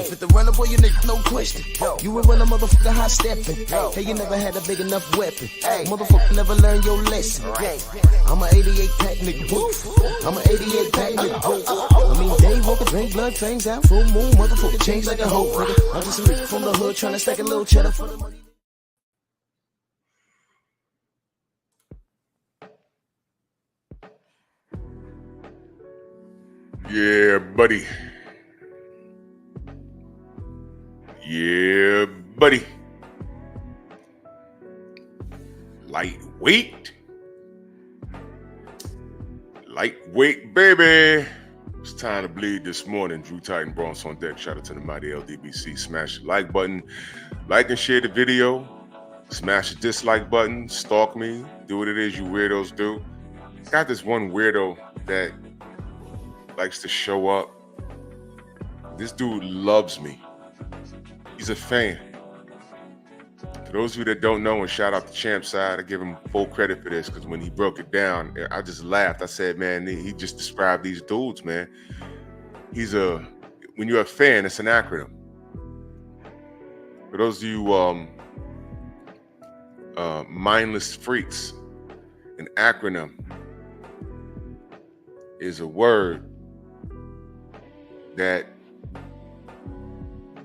Fit the runner, boy, you nigga, no question. You ain't run a motherfucker high stepping. Hey, you never had a big enough weapon. Motherfucker never learned your lesson. I'm a 88 pack nigga. I'm a 88 pack nigga. I mean, day walker, drink blood, trains out, full moon, motherfucker change like a hoe. I'm just a nigga from the hood trying to stack a little cheddar for the money. Yeah, buddy. Yeah, buddy. Lightweight. Lightweight, baby. It's time to bleed this morning. Drew Titan Bronx on deck. Shout out to the mighty LDBC. Smash the like button. Like and share the video. Smash the dislike button. Stalk me. Do what it is you weirdos do. Got this one weirdo that likes to show up. This dude loves me. He's a fan. For those of you that don't know, and shout out to Champ Side, I give him full credit for this because when he broke it down, I just laughed. I said, man, he just described these dudes, man. When you're a fan, it's an acronym. For those of you mindless freaks, an acronym is a word that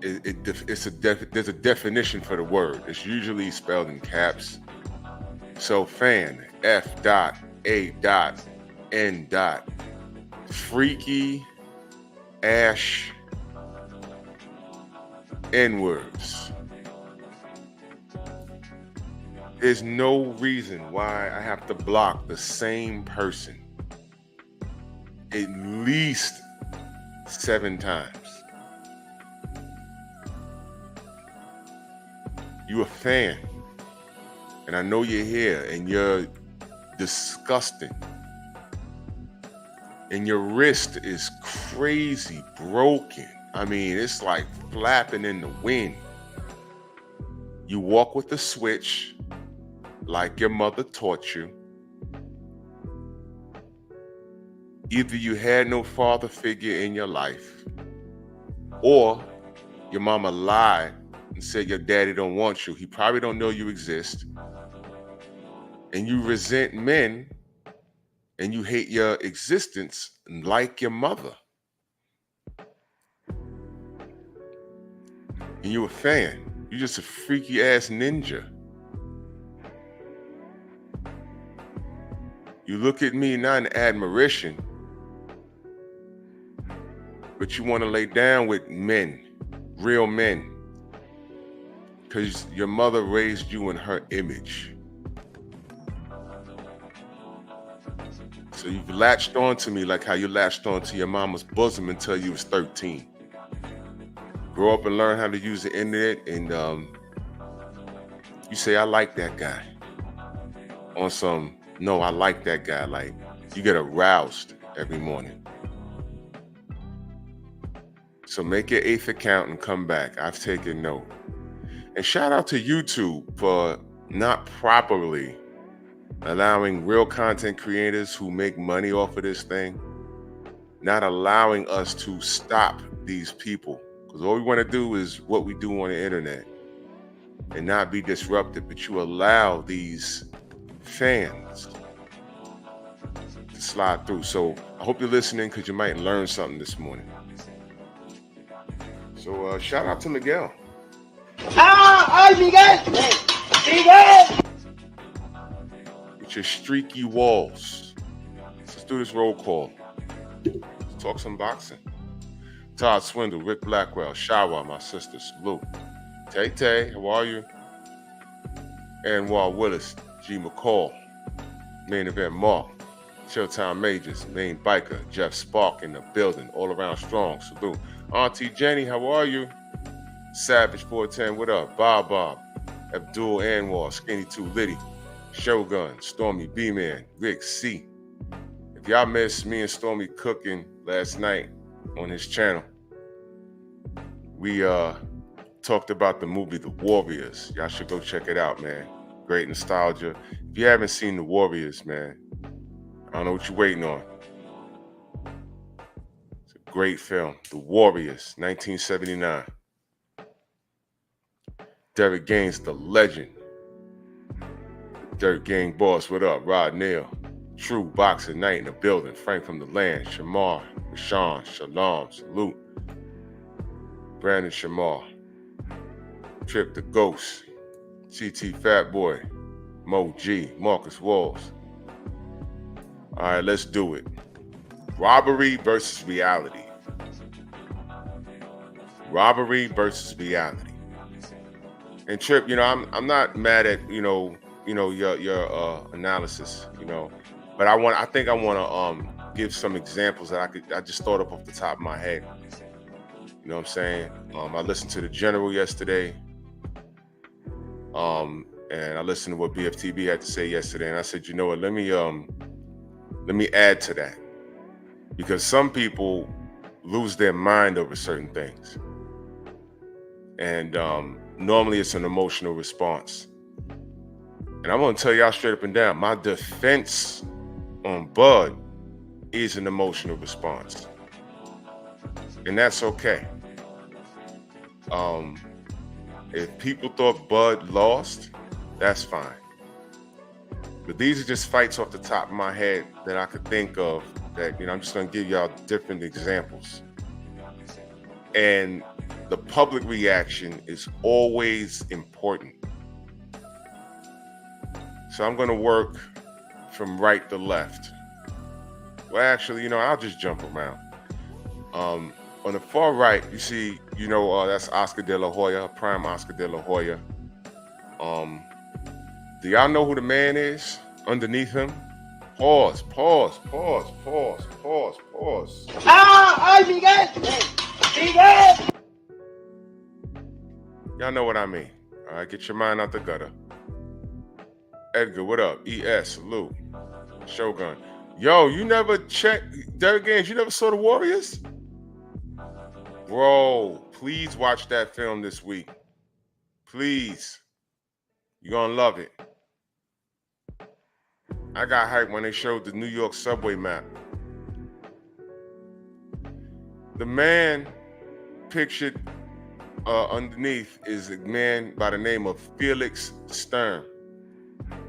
there's a definition for the word. It's usually spelled in caps. So fan, F.A.N. Freaky ash N-words. There's no reason why I have to block the same person at least 7 times. You a fan, and I know you're here, and you're disgusting, and your wrist is crazy broken. I mean, it's like flapping in the wind. You walk with the switch like your mother taught you. Either you had no father figure in your life, or your mama lied and said your daddy don't want you. He probably don't know you exist. And you resent men and you hate your existence like your mother. And you a fan. You just a freaky ass ninja. You look at me not in admiration, but you want to lay down with men, real men, because your mother raised you in her image. So you've latched onto me like how you latched onto your mama's bosom until you was 13. Grow up and learn how to use the internet, and you say, I like that guy. On some, no, I like that guy. Like, you get aroused every morning. So make your 8th account and come back. I've taken note. And shout out to YouTube for not properly allowing real content creators who make money off of this thing, not allowing us to stop these people. Because all we want to do is what we do on the internet and not be disrupted. But you allow these fans to slide through. So I hope you're listening because you might learn something this morning. So shout out to Miguel. ¡Ay, Miguel! ¡Miguel! With your streaky walls. Let's do this roll call. Let's talk some boxing. Todd Swindle, Rick Blackwell, Shawa, my sister, salute. Tay Tay, how are you? Anwar Willis, G. McCall, Main Event Mark, Chilltown Majors, main biker, Jeff Spark in the building, all around strong. Salute. Auntie Jenny, how are you? Savage 410, what up? Bob, Abdul Anwar, Skinny 2 Liddy, Shogun, Stormy B-Man, Rick C. If y'all missed me and Stormy cooking last night on his channel, we talked about the movie The Warriors. Y'all should go check it out, man. Great nostalgia. If you haven't seen The Warriors, man, I don't know what you're waiting on. It's a great film. The Warriors, 1979. Derek Gaines, the legend. Dirt Gang boss, what up? Rod Neal. True Boxing Night in the building. Frank from the land. Shamar, Rashawn, Shalom, salute. Brandon Shamar. Trip the Ghost. CT Fat Boy. Mo G. Marcus Walls. All right, let's do it. Robbery versus reality. Robbery versus reality. And Trip, you know, I'm not mad at your analysis, but I think I want to give some examples that I just thought up off the top of my head. You know what I'm saying? I listened to the General yesterday, and I listened to what BFTB had to say yesterday, and I said, you know what? Let me add to that, because some people lose their mind over certain things, and normally it's an emotional response. And I'm going to tell y'all straight up and down, my defense on Bud is an emotional response. And that's okay. If people thought Bud lost, that's fine. But these are just fights off the top of my head that I could think of that, I'm just going to give y'all different examples. And the public reaction is always important. So I'm going to work from right to left. Well, actually, I'll just jump around. On the far right, you see, that's Oscar De La Hoya, prime Oscar De La Hoya. Do y'all know who the man is underneath him? Pause. ¡Ay, Miguel! ¡Miguel! Y'all know what I mean. All right, get your mind out the gutter. Edgar, what up? ES, salute. Shogun. Yo, you never checked Derek Gaines, you never saw The Warriors? Bro, please watch that film this week. Please. You're gonna love it. I got hyped when they showed the New York subway map. The man pictured underneath is a man by the name of Felix Sturm.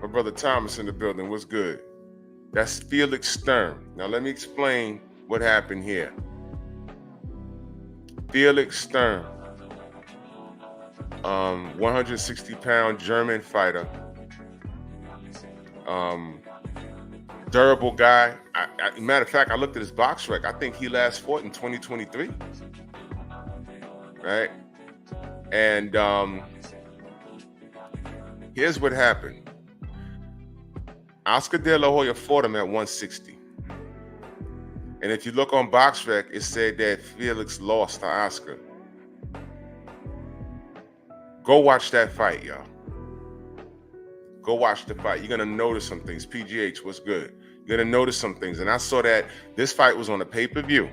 My brother Thomas in the building. What's good? That's Felix Sturm. Now let me explain what happened here. Felix Sturm, 160-pound German fighter, durable guy. Matter of fact, I looked at his box rec. I think he last fought in 2023, right? And here's what happened. Oscar De La Hoya fought him at 160. And if you look on BoxRec, it said that Felix lost to Oscar. Go watch that fight, y'all. Go watch the fight. You're going to notice some things. PGH, what's good? You're going to notice some things. And I saw that this fight was on a pay-per-view.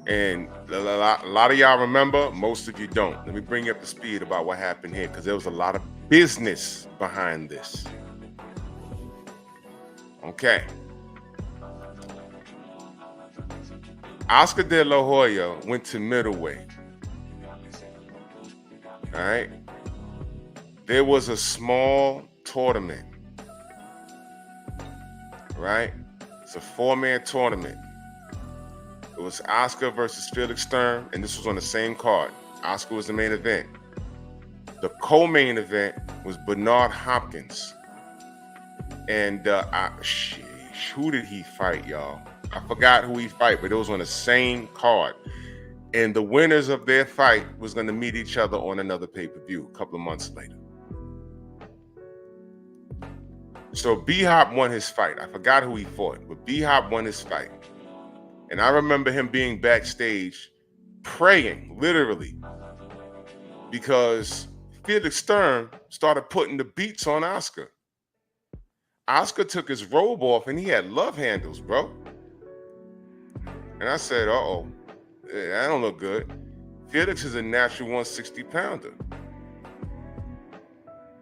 And a lot of y'all remember, most of you don't. Let me bring you up to speed about what happened here, because there was a lot of business behind this. Okay. Oscar De La Hoya went to middleweight. All right. There was a small tournament. Right? It's a 4-man tournament. It was Oscar versus Felix Sturm, and this was on the same card. Oscar was the main event. The co-main event was Bernard Hopkins. And who did he fight, y'all? I forgot who he fight, but it was on the same card. And the winners of their fight was going to meet each other on another pay-per-view a couple of months later. So B-Hop won his fight. I forgot who he fought, but B-Hop won his fight. And I remember him being backstage praying, literally, because Felix Sturm started putting the beats on Oscar. Oscar took his robe off and he had love handles, bro. And I said, uh-oh, that don't look good. Felix is a natural 160-pounder.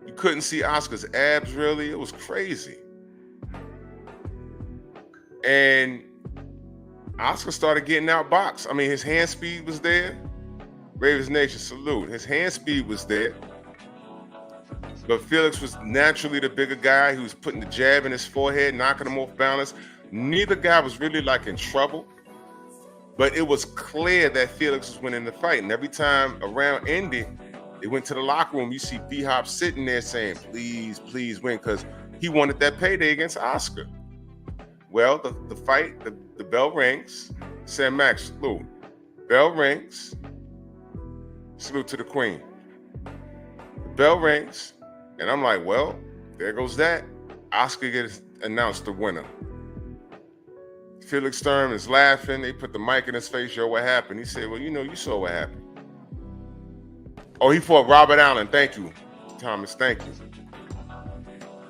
You couldn't see Oscar's abs, really. It was crazy. And Oscar started getting outboxed. I mean, his hand speed was there. Ravens Nation, salute. His hand speed was there. But Felix was naturally the bigger guy. He was putting the jab in his forehead, knocking him off balance. Neither guy was really like in trouble. But it was clear that Felix was winning the fight. And every time a round ended, they went to the locker room. You see B-Hop sitting there saying, please, please win, because he wanted that payday against Oscar. Well, the fight, the bell rings. Sam Max, salute. Bell rings. Salute to the queen. The bell rings. And I'm like, well, there goes that. Oscar gets announced the winner. Felix Sturm is laughing. They put the mic in his face. Yo, what happened? He said, well, you saw what happened. Oh, he fought Robert Allen. Thank you, Thomas. Thank you.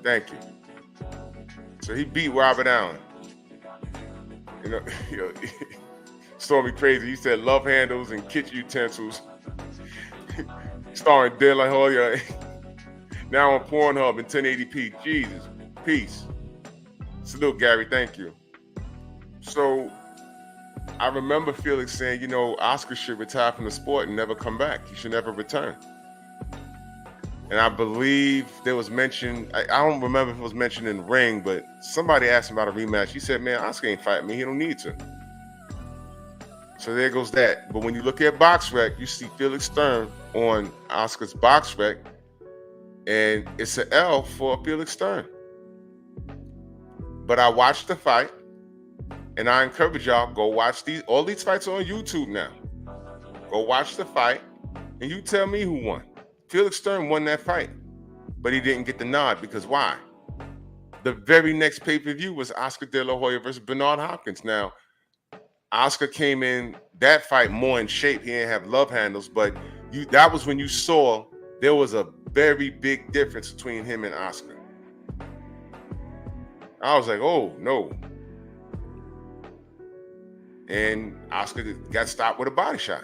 Thank you. So he beat Robert Allen. Stormy crazy. He said love handles and kitchen utensils. Starring De La Hoya. Now on Pornhub in 1080p. Jesus. Peace. Salute, Gary. Thank you. So I remember Felix saying, Oscar should retire from the sport and never come back. He should never return. And I believe there was mention, I don't remember if it was mentioned in the ring, but somebody asked him about a rematch. He said, man, Oscar ain't fighting me. He don't need to. So there goes that. But when you look at BoxRec, you see Felix Sturm on Oscar's BoxRec, and it's an L for Felix Sturm. But I watched the fight. And I encourage y'all, go watch all these fights are on YouTube now. Go watch the fight, and you tell me who won. Felix Sturm won that fight, but he didn't get the nod because why? The very next pay-per-view was Oscar De La Hoya versus Bernard Hopkins. Now, Oscar came in that fight more in shape. He didn't have love handles, but that was when you saw there was a very big difference between him and Oscar. I was like, oh, no. And Oscar got stopped with a body shot.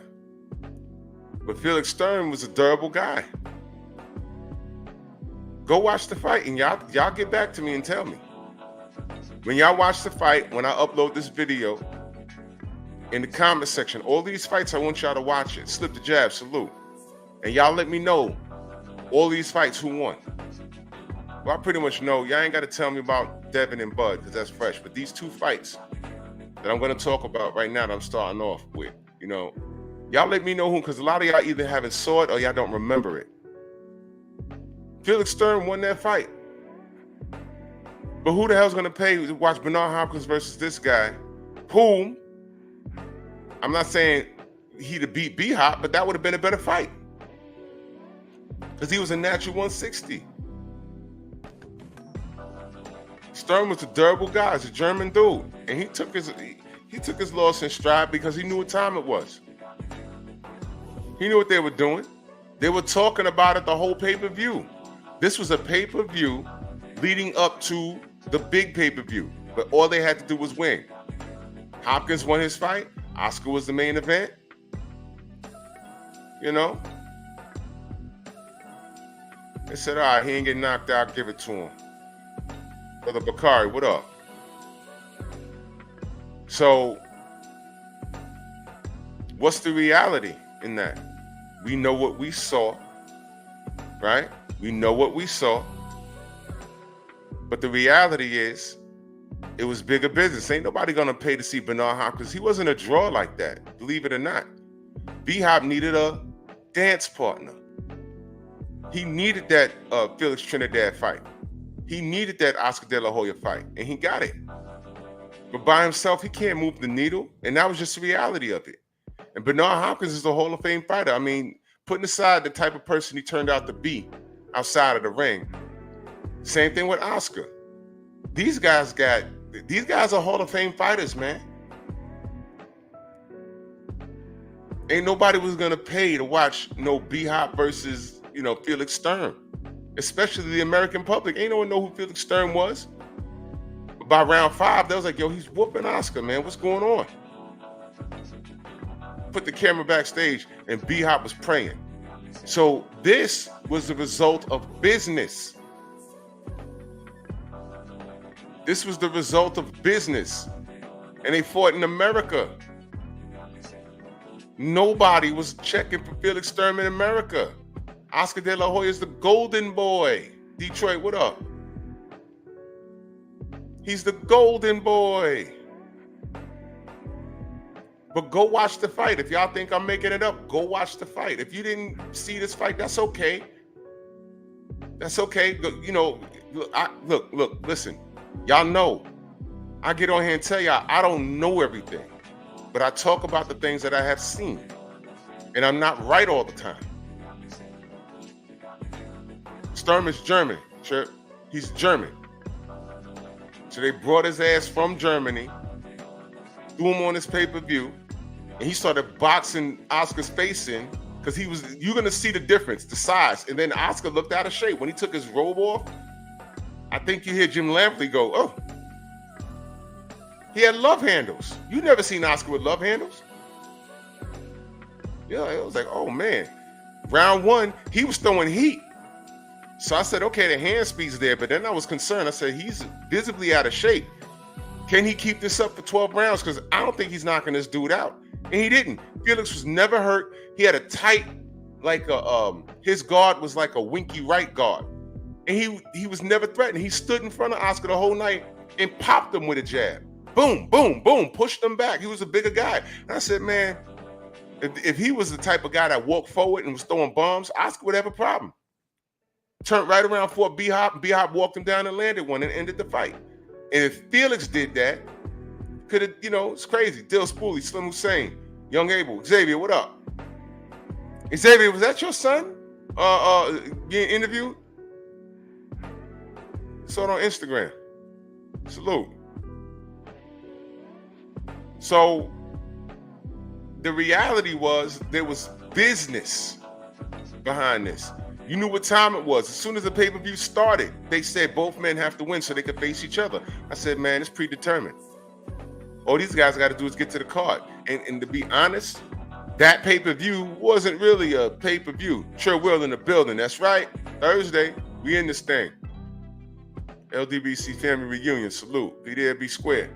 But Felix Sturm was a durable guy. Go watch the fight, and y'all get back to me and tell me. When y'all watch the fight, when I upload this video, in the comment section, all these fights, I want y'all to watch it. Slip the jab, salute. And y'all let me know all these fights, who won. Well, I pretty much know. Y'all ain't got to tell me about Devin and Bud, because that's fresh. But these two fights that I'm going to talk about right now that I'm starting off with, y'all let me know who, because a lot of y'all either haven't saw it or y'all don't remember it. Felix Sturm won that fight. But who the hell's going to pay to watch Bernard Hopkins versus this guy, whom, I'm not saying he'd have beat B-Hop, but that would have been a better fight. Because he was a natural 160. Sturm was a durable guy. He's a German dude. And he took his loss in stride because he knew what time it was. He knew what they were doing. They were talking about it the whole pay-per-view. This was a pay-per-view leading up to the big pay-per-view. But all they had to do was win. Hopkins won his fight. Oscar was the main event. They said, all right, he ain't getting knocked out, give it to him. Brother Bakari, what up? So, what's the reality in that? We know what we saw, right? We know what we saw. But the reality is, it was bigger business. Ain't nobody gonna pay to see Bernard Hopkins. He wasn't a draw like that, believe it or not. B-Hop needed a dance partner. He needed that Felix Trinidad fight. He needed that Oscar De La Hoya fight, and he got it. But by himself, he can't move the needle, and that was just the reality of it. And Bernard Hopkins is a Hall of Fame fighter. I mean, putting aside the type of person he turned out to be outside of the ring. Same thing with Oscar. these guys are Hall of Fame fighters, man. Ain't nobody was gonna pay to watch no B-Hop versus, Felix Sturm. Especially the American public. Ain't no one know who Felix Sturm was. But by round 5, they was like, yo, he's whooping Oscar, man. What's going on? Put the camera backstage and B-Hop was praying. So this was the result of business. This was the result of business. And they fought in America. Nobody was checking for Felix Sturm in America. Oscar De La Hoya is the golden boy. Detroit, what up? He's the golden boy. But go watch the fight. If y'all think I'm making it up, go watch the fight. If you didn't see this fight, that's okay. That's okay. Look, listen. Y'all know, I get on here and tell y'all, I don't know everything. But I talk about the things that I have seen. And I'm not right all the time. Sturm is German, Chip. He's German. So they brought his ass from Germany, threw him on his pay-per-view, and he started boxing Oscar's face in, because you're going to see the difference, the size. And then Oscar looked out of shape. When he took his robe off, I think you hear Jim Lampley go, oh. He had love handles. You never seen Oscar with love handles? Yeah, it was like, oh man. Round 1, he was throwing heat. So I said, okay, the hand speed's there, but then I was concerned. I said, he's visibly out of shape. Can he keep this up for 12 rounds? Because I don't think he's knocking this dude out. And he didn't. Felix was never hurt. He had a tight, his guard was like a winky right guard. And he was never threatened. He stood in front of Oscar the whole night and popped him with a jab. Boom, boom, boom, pushed him back. He was a bigger guy. And I said, man, if he was the type of guy that walked forward and was throwing bombs, Oscar would have a problem. Turned right around for B-Hop, and B-Hop walked him down and landed one and ended the fight. And if Felix did that, could have, it's crazy. Dill Spoolie, Slim Hussein, Young Abel, Xavier, what up? Xavier, was that your son being interviewed? Saw it on Instagram. Salute. So the reality was there was business behind this. You knew what time it was. As soon as the pay-per-view started, they said both men have to win so they could face each other. I said, man, it's predetermined. All these guys got to do is get to the card. And to be honest, that pay-per-view wasn't really a pay-per-view. Sure, Will in the building. That's right. Thursday, we in this thing. LDBC family reunion. Salute. Be there, be square.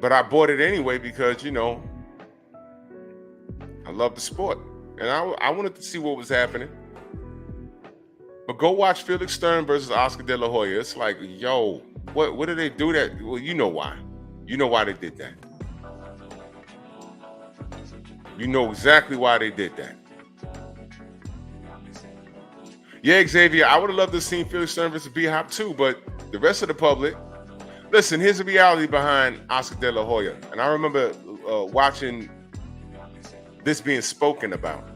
But I bought it anyway because, I love the sport. And I wanted to see what was happening. But go watch Felix Sturm versus Oscar De La Hoya. It's like, yo, what did they do that? Well, you know why. You know why they did that. You know exactly why they did that. Yeah, Xavier, I would have loved to have seen Felix Sturm versus B-Hop too, but the rest of the public, listen, here's the reality behind Oscar De La Hoya. And I remember watching this being spoken about.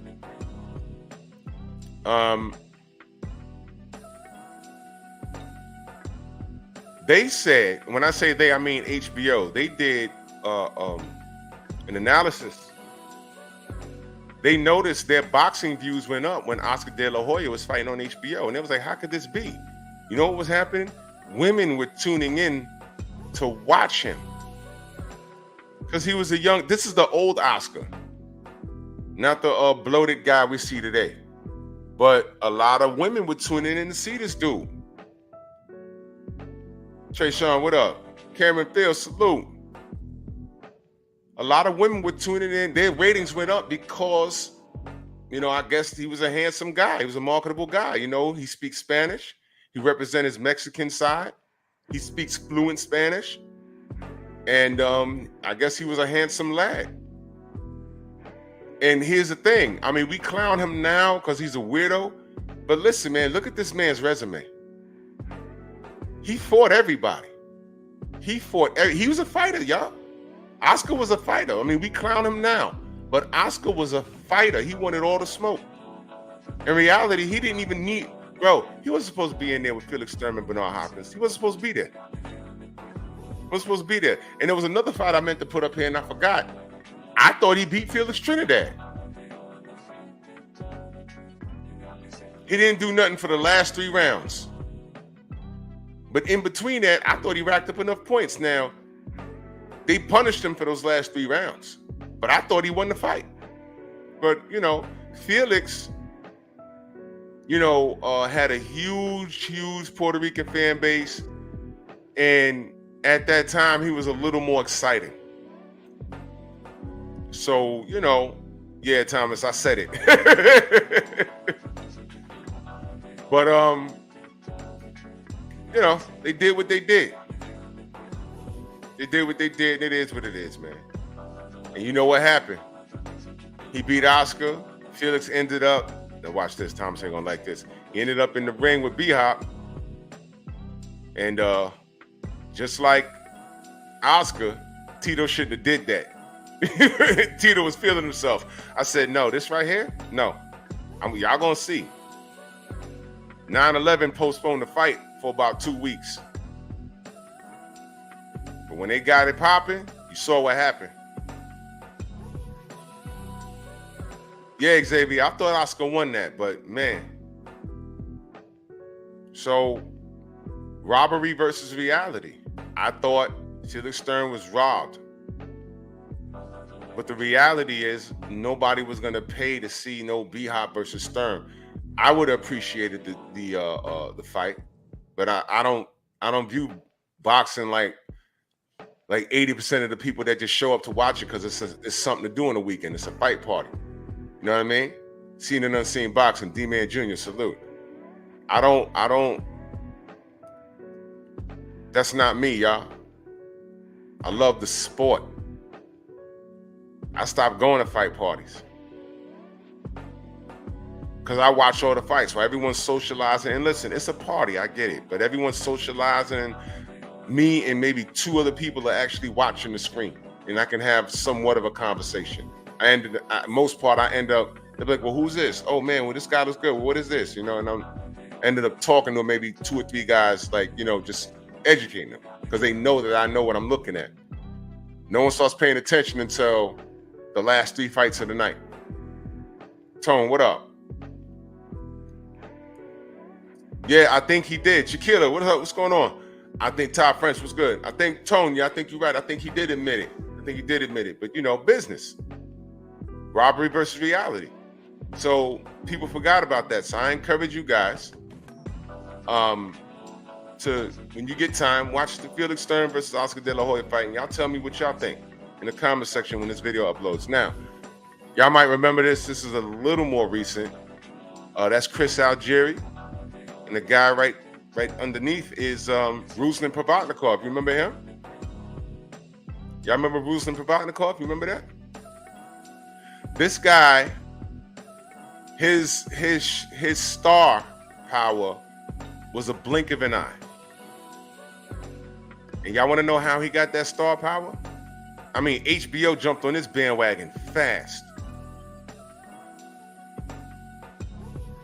They said, when I say they, I mean HBO, they did an analysis. They noticed their boxing views went up when Oscar De La Hoya was fighting on HBO. And it was like, how could this be? You know what was happening? Women were tuning in to watch him. Because he was this is the old Oscar. Not the bloated guy we see today. But a lot of women were tuning in to see this dude. Trey Sean, what up? Cameron Field, salute. A lot of women were tuning in. Their ratings went up because, I guess he was a handsome guy. He was a marketable guy. He speaks Spanish. He represents his Mexican side. He speaks fluent Spanish. And I guess he was a handsome lad. And here's the thing. I mean, we clown him now because he's a weirdo. But listen, man, look at this man's resume. He fought everybody. He was a fighter, y'all. Oscar was a fighter. I mean, we clown him now. But Oscar was a fighter. He wanted all the smoke. In reality, he didn't even need... Bro, he wasn't supposed to be in there with Felix Sturm and Bernard Hopkins. He wasn't supposed to be there. He wasn't supposed to be there. And there was another fight I meant to put up here and I forgot. I thought he beat Felix Trinidad. He didn't do nothing for the last 3 rounds. But in between that, I thought he racked up enough points. Now, they punished him for those last 3 rounds. But I thought he won the fight. But, you know, Felix, you know, had a huge Puerto Rican fan base. And at that time, he was a little more exciting. So, you know, yeah, Thomas, I said it. But, you know, they did what they did. They did what they did, and it is what it is, man. And you know what happened? He beat Oscar. Felix ended up, now watch this, Thomas ain't gonna like this. He ended up in the ring with B-Hop. And just like Oscar, Tito shouldn't have did that. Tito was feeling himself. I said, no, this right here, no. Y'all gonna see. 9/11 postponed the fight for about 2 weeks. But when they got it popping, you saw what happened. Yeah, Xavier, I thought Oscar won that, but man. So, robbery versus reality. I thought Felix Sturm was robbed. But the reality is nobody was going to pay to see no B-Hop versus Sturm. I would have appreciated the fight, but I don't view boxing like 80% of the people that just show up to watch it because it's something to do on the weekend. It's a fight party. You know what I mean? Seen and unseen boxing. D-Man Jr. salute. I don't. That's not me, y'all. I love the sport. I stopped going to fight parties. Because I watch all the fights where everyone's socializing. And listen, it's a party, I get it. But everyone's socializing. Me and maybe 2 other people are actually watching the screen. And I can have somewhat of a conversation. I end up, they're like, well, who's this? Oh, man, well, this guy looks good. Well, what is this? You know, and I ended up talking to maybe 2 or 3 guys, like, you know, just educating them. Because they know that I know what I'm looking at. No one starts paying attention until the last 3 fights of the night. Tone, what up? Yeah, I think he did. Shaquilla, what up? What's going on? I think Todd French was good. I think Tony, I think you're right. I think he did admit it. But, you know, business. Robbery versus reality. So people forgot about that. So I encourage you guys to, when you get time, watch the Felix Sturm versus Oscar De La Hoya fight. And y'all tell me what y'all think in the comment section when this video uploads. Now, y'all might remember this. This is a little more recent. That's Chris Algieri. And the guy right underneath is Ruslan Provodnikov. You remember him? Y'all remember Ruslan Provodnikov? You remember that? This guy, his star power was a blink of an eye. And y'all want to know how he got that star power? I mean, HBO jumped on this bandwagon fast.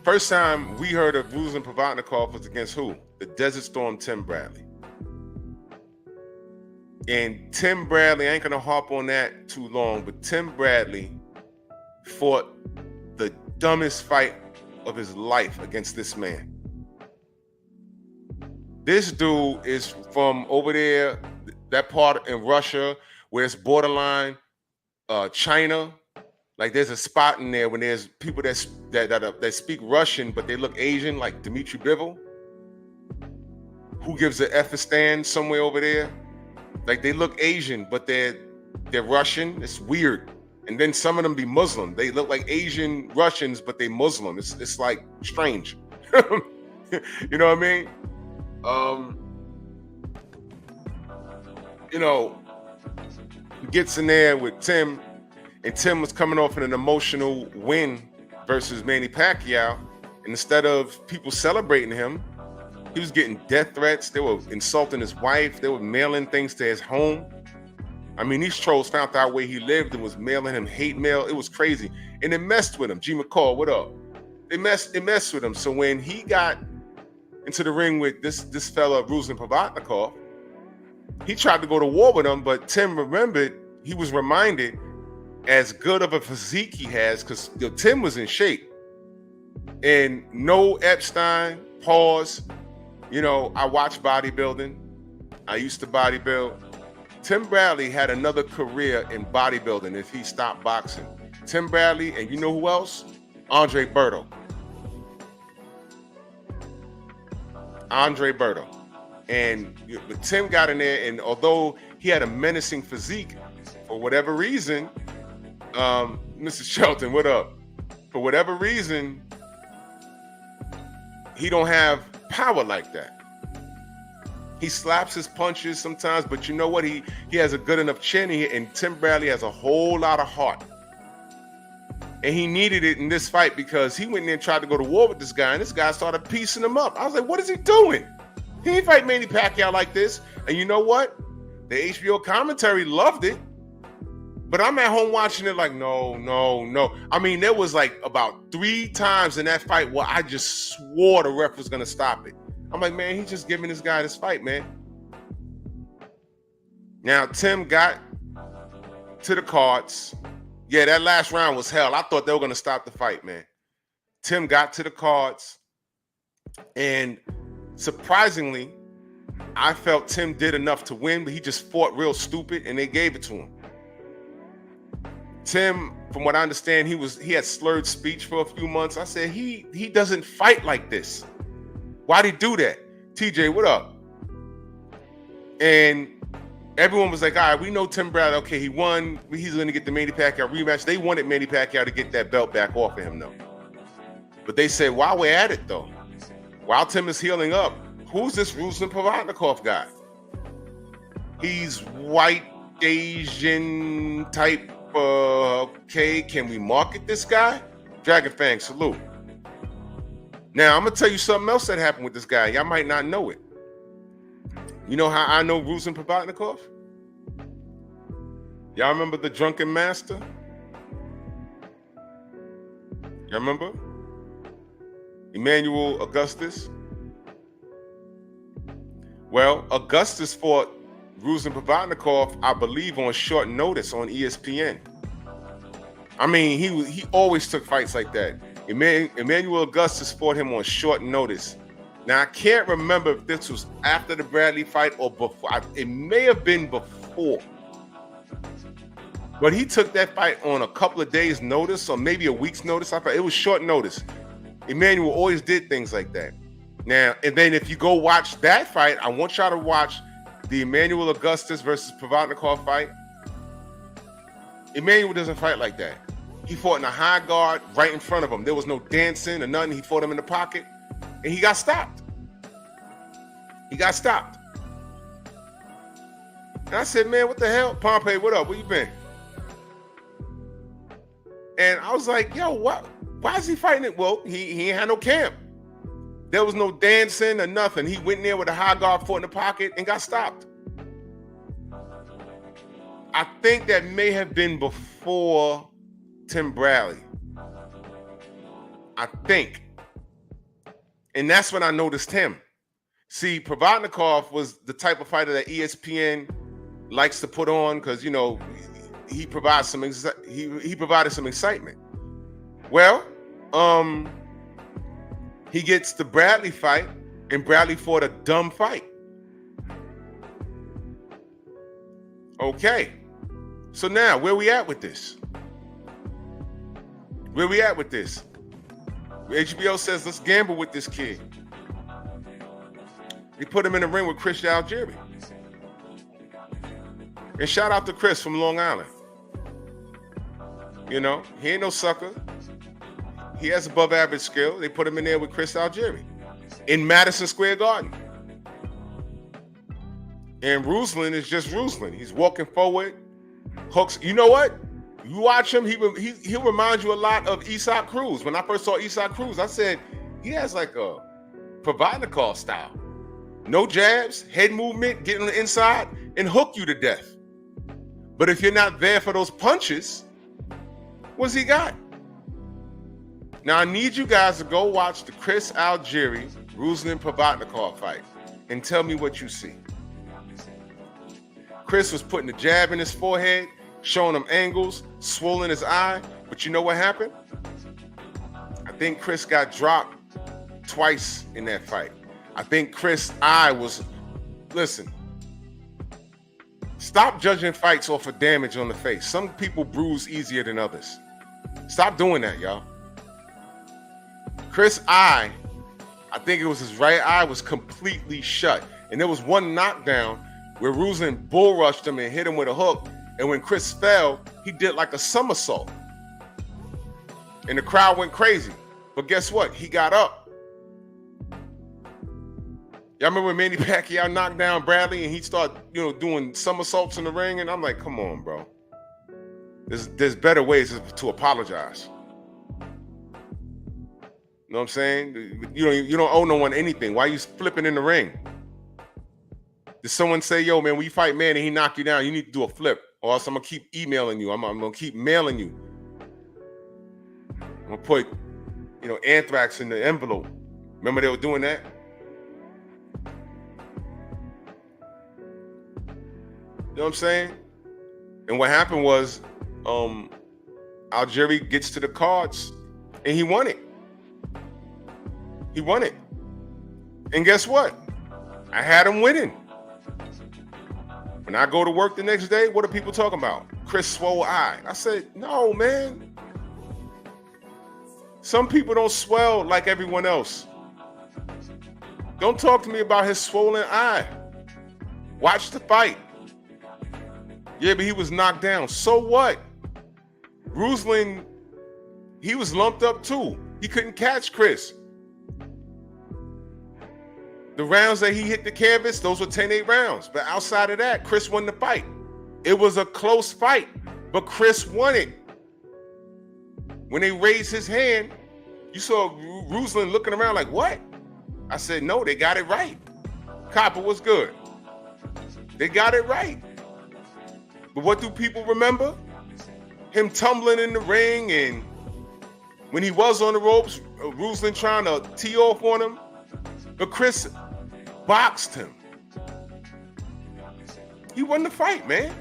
First time we heard of Ruslan Provodnikov was against who? The Desert Storm Tim Bradley. And Tim Bradley, I ain't gonna harp on that too long, but Tim Bradley fought the dumbest fight of his life against this man. This dude is from over there, that part in Russia where it's borderline China. Like there's a spot in there when there's people that speak Russian, but they look Asian, like Dmitry Bivol, who gives an Effistan somewhere over there. Like they look Asian, but they're Russian. It's weird. And then some of them be Muslim. They look like Asian Russians, but they Muslim. It's like strange. You know what I mean? You know, he gets in there with Tim. And Tim was coming off an emotional win versus Manny Pacquiao. And instead of people celebrating him, he was getting death threats. They were insulting his wife. They were mailing things to his home. I mean, these trolls found out where he lived and was mailing him hate mail. It was crazy. And it messed with him. G. McCall, what up? It messed with him. So when he got into the ring with this fella, Ruslan Provodnikov. He tried to go to war with him, but Tim remembered, he was reminded, as good of a physique he has, because Tim was in shape. And no Epstein, pause. You know, I watch bodybuilding. I used to bodybuild. Tim Bradley had another career in bodybuilding if he stopped boxing. Tim Bradley, and you know who else? Andre Berto. Andre Berto. And Tim got in there, and although he had a menacing physique, for whatever reason, Mrs. Shelton, what up? For whatever reason, he don't have power like that. He slaps his punches sometimes, but you know what? He has a good enough chin, and Tim Bradley has a whole lot of heart. And he needed it in this fight because he went in there and tried to go to war with this guy, and this guy started piecing him up. I was like, what is he doing? He ain't fight Manny Pacquiao like this. And you know what? The HBO commentary loved it. But I'm at home watching it like, no. I mean, there was like about 3 times in that fight where I just swore the ref was going to stop it. I'm like, man, he's just giving this guy this fight, man. Now, Tim got to the cards. Yeah, that last round was hell. I thought they were going to stop the fight, man. Tim got to the cards. And surprisingly, I felt Tim did enough to win, but he just fought real stupid, and they gave it to him. Tim, from what I understand, he had slurred speech for a few months. I said, he doesn't fight like this. Why'd he do that? TJ, what up? And everyone was like, all right, we know Tim Bradley. Okay, he won. He's going to get the Manny Pacquiao rematch. They wanted Manny Pacquiao to get that belt back off of him, though. But they said, while we're at it, though, while Tim is healing up, who's this Ruslan Provodnikov guy? He's white, Asian type. Okay, can we market this guy? Dragon Fang, salute. Now, I'm going to tell you something else that happened with this guy. Y'all might not know it. You know how I know Ruslan Provodnikov? Y'all remember the Drunken Master? Y'all remember? Emmanuel Augustus? Well, Augustus fought Ruslan Provodnikov, I believe, on short notice on ESPN. I mean, he always took fights like that. Emmanuel Augustus fought him on short notice. Now, I can't remember if this was after the Bradley fight or before. It may have been before. But he took that fight on a couple of days' notice or maybe a week's notice. It was short notice. Emmanuel always did things like that. Now, and then if you go watch that fight, I want y'all to watch the Emmanuel Augustus versus Provodnikov fight. Emmanuel doesn't fight like that. He fought in a high guard right in front of him. There was no dancing or nothing. He fought him in the pocket, and he got stopped. He got stopped. And I said, man, what the hell? Pompey, what up? Where you been? And I was like, yo, what? Why is he fighting it? Well, he ain't had no camp. There was no dancing or nothing. He went in there with a high guard, fought in the pocket, and got stopped. I think that may have been before Tim Bradley. I think. And that's when I noticed him. See, Provodnikov was the type of fighter that ESPN likes to put on because, you know, he provided some excitement. Well, he gets the Bradley fight, and Bradley fought a dumb fight. Okay. So now, where we at with this? Where we at with this? HBO says, let's gamble with this kid. They put him in the ring with Chris Algieri. And shout out to Chris from Long Island. You know, he ain't no sucker. He has above average skill. They put him in there with Chris Algieri in Madison Square Garden. And Ruslan is just Ruslan. He's walking forward, hooks. You know what? You watch him, he'll remind you a lot of Isaac Cruz. When I first saw Isaac Cruz, I said, he has like a Provodnikov style. No jabs, head movement, get on the inside, and hook you to death. But if you're not there for those punches, what's he got? Now, I need you guys to go watch the Chris Algieri Provodnikov fight and tell me what you see. Chris was putting a jab in his forehead, showing him angles, swollen his eye. But you know what happened? I think Chris got dropped twice in that fight. I think Chris' eye was, listen, stop judging fights off of damage on the face. Some people bruise easier than others. Stop doing that, y'all. Chris' eye, I think it was his right eye, was completely shut. And there was one knockdown where Ruslan bull rushed him and hit him with a hook. And when Chris fell, he did like a somersault. And the crowd went crazy. But guess what? He got up. Y'all remember when Manny Pacquiao knocked down Bradley and he started, doing somersaults in the ring? And I'm like, come on, bro. There's better ways to apologize. You know what I'm saying? You don't owe no one anything. Why are you flipping in the ring? Did someone say, yo, man, when you fight man and he knock you down, you need to do a flip, or else I'm going to keep emailing you. I'm going to keep mailing you. I'm going to put, anthrax in the envelope. Remember they were doing that? You know what I'm saying? And what happened was Algieri gets to the cards and he won it. He won it. And guess what? I had him winning. When I go to work the next day, what are people talking about? Chris swole eye. I said, no, man. Some people don't swell like everyone else. Don't talk to me about his swollen eye. Watch the fight. Yeah, but he was knocked down. So what? Ruslan, he was lumped up too. He couldn't catch Chris. The rounds that he hit the canvas, those were 10-8 rounds. But outside of that, Chris won the fight. It was a close fight, but Chris won it. When they raised his hand, you saw Ruslan looking around like, what? I said, no, they got it right. Copper was good. They got it right. But what do people remember? Him tumbling in the ring, and when he was on the ropes, Ruslan trying to tee off on him. But Chris boxed him. He won the fight, man.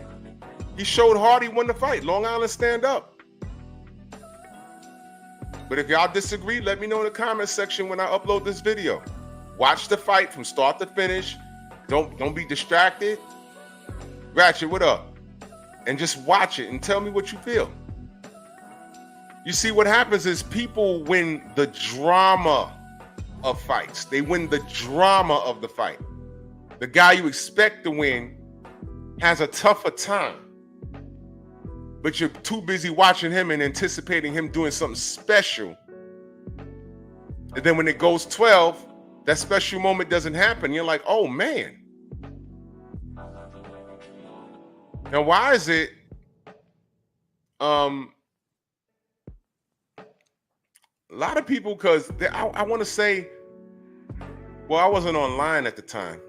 He showed hard, he won the fight. Long Island stand up. But if y'all disagree, let me know in the comment section when I upload this video. Watch the fight from start to finish. Don't be distracted. Ratchet, what up? And just watch it and tell me what you feel. You see, what happens is people win the drama of fights. They win the drama of the fight. The guy you expect to win has a tougher time, but you're too busy watching him and anticipating him doing something special. And then when it goes 12, that special moment doesn't happen. You're like, oh man. Now, why is it a lot of people, because I want to say, well, I wasn't online at the time,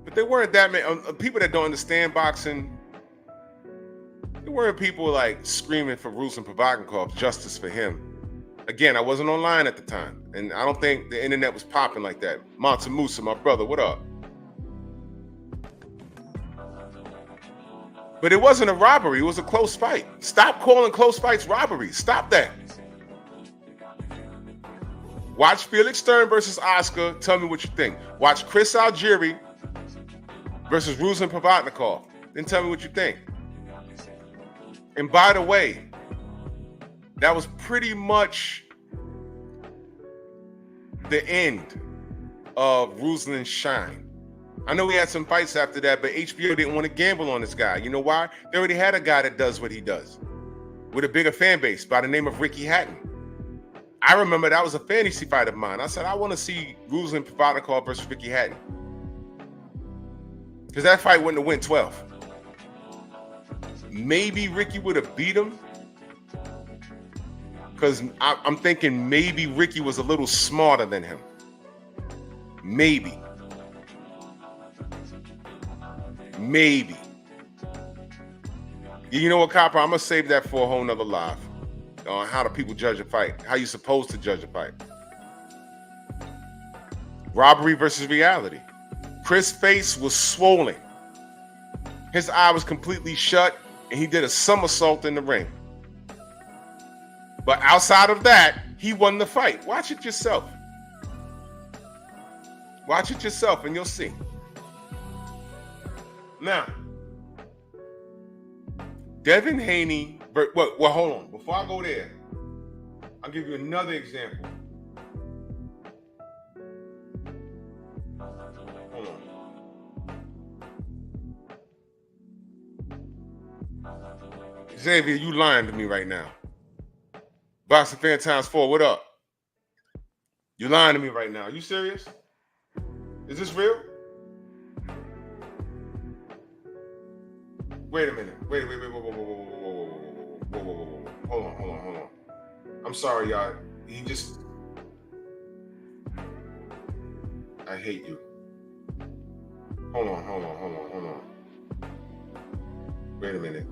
but there weren't that many people that don't understand boxing. There weren't people like screaming for Ruslan Provodnikov, justice for him. Again, I wasn't online at the time, and I don't think the internet was popping like that. Monta Musa, my brother, what up? But it wasn't a robbery. It was a close fight. Stop calling close fights robberies. Stop that. Watch Felix Sturm versus Oscar. Tell me what you think. Watch Chris Algieri versus Ruslan Provodnikov. Then tell me what you think. And by the way, that was pretty much the end of Ruslan's shine. I know he had some fights after that, but HBO didn't want to gamble on this guy. You know why? They already had a guy that does what he does with a bigger fan base by the name of Ricky Hatton. I remember that was a fantasy fight of mine. I said, I want to see Ruslan Provodnikov versus Ricky Hatton, because that fight wouldn't have went 12. Maybe Ricky would have beat him, because I'm thinking maybe Ricky was a little smarter than him. Maybe. You know what, Copper? I'm going to save that for a whole nother live on how do people judge a fight, how you supposed to judge a fight. Robbery versus Reality. Chris' face was swollen. His eye was completely shut, and he did a somersault in the ring. But outside of that, he won the fight. Watch it yourself. Watch it yourself, and you'll see. Now, Devin Haney. Well, hold on. Before I go there, I'll give you another example. Hold on. Xavier, you lying to me right now. Boxing Fan Times 4, what up? You lying to me right now. Are you serious? Is this real? Wait a minute. Wait. Whoa. Hold on. I'm sorry, y'all. I hate you. Hold on. Wait a minute.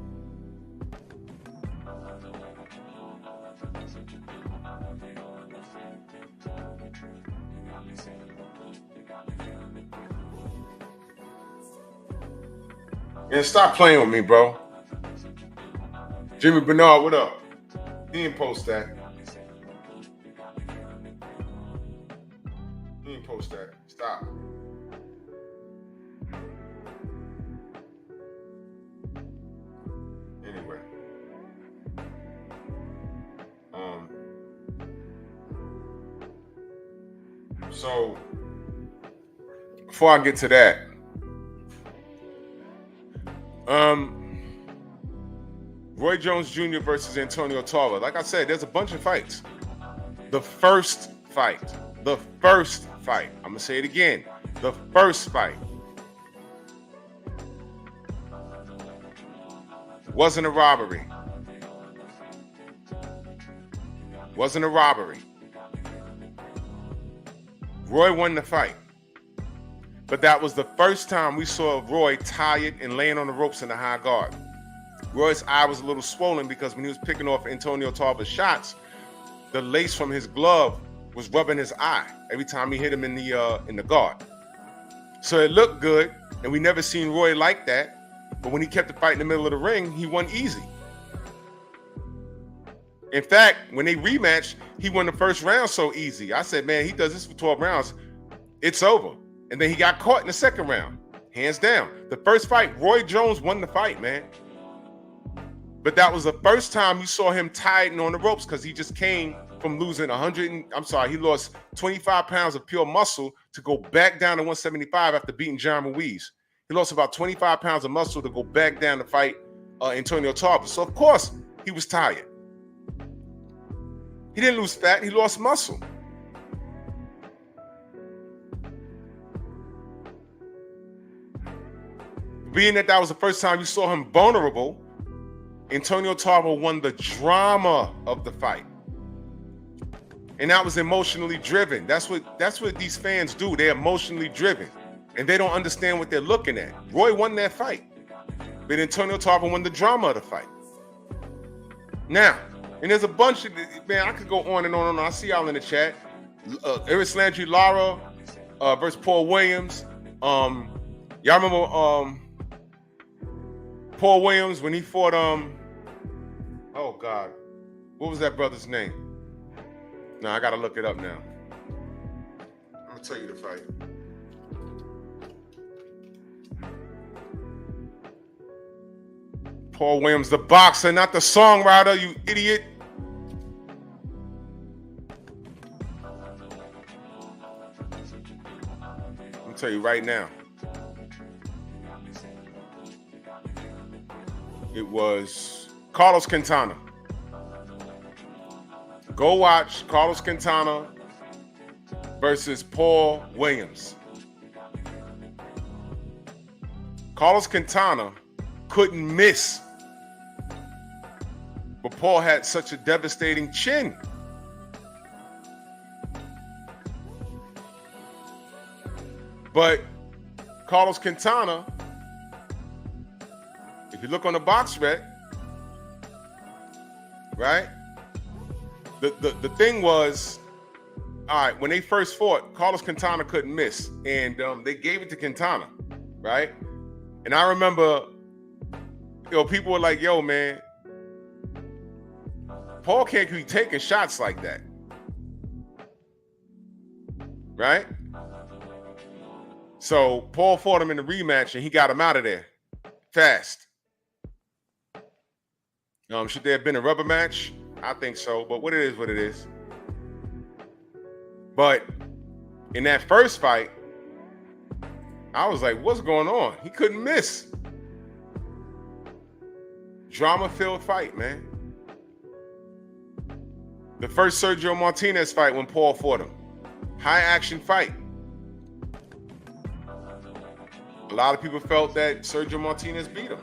Man, stop playing with me, bro. Jimmy Bernard, what up? He didn't post that. Stop. Anyway. So, before I get to that, Roy Jones Jr. versus Antonio Tarver. Like I said, there's a bunch of fights. The first fight. I'm going to say it again. The first fight wasn't a robbery. Roy won the fight. But that was the first time we saw Roy tired and laying on the ropes in the high guard. Roy's eye was a little swollen because when he was picking off Antonio Tarver's shots, the lace from his glove was rubbing his eye every time he hit him in the guard. So it looked good, and we never seen Roy like that. But when he kept the fight in the middle of the ring, he won easy. In fact, when they rematched, he won the first round so easy. I said, man, he does this for 12 rounds, it's over. And then he got caught in the second round, hands down. The first fight, Roy Jones won the fight, man. But that was the first time you saw him tighten on the ropes because he just came from losing he lost 25 pounds of pure muscle to go back down to 175 after beating John Ruiz. He lost about 25 pounds of muscle to go back down to fight Antonio Tarver. So, of course, he was tired. He didn't lose fat, he lost muscle. Being that was the first time you saw him vulnerable, Antonio Tarver won the drama of the fight. And that was emotionally driven. That's what these fans do. They're emotionally driven. And they don't understand what they're looking at. Roy won that fight. But Antonio Tarver won the drama of the fight. Now, and there's a bunch of, man, I could go on and on and on. I see y'all in the chat. Eris Landry Lara versus Paul Williams. Y'all remember Paul Williams when he fought oh God, what was that brother's name? No, I gotta look it up now. I'm gonna tell you the fight. Paul Williams, the boxer, not the songwriter, you idiot. I'm gonna tell you right now. It was Carlos Quintana. Go watch Carlos Quintana versus Paul Williams. Carlos Quintana couldn't miss, but Paul had such a devastating chin. But Carlos Quintana, if you look on the box rec, right? The thing was, all right, when they first fought, Carlos Quintana couldn't miss, and they gave it to Quintana, right? And I remember, people were like, yo, man, Paul can't be taking shots like that, right? So Paul fought him in the rematch, and he got him out of there fast. Should there have been a rubber match? I think so, but what it is. But in that first fight, I was like, what's going on? He couldn't miss. Drama-filled fight, man. The first Sergio Martinez fight when Paul fought him. High-action fight. A lot of people felt that Sergio Martinez beat him.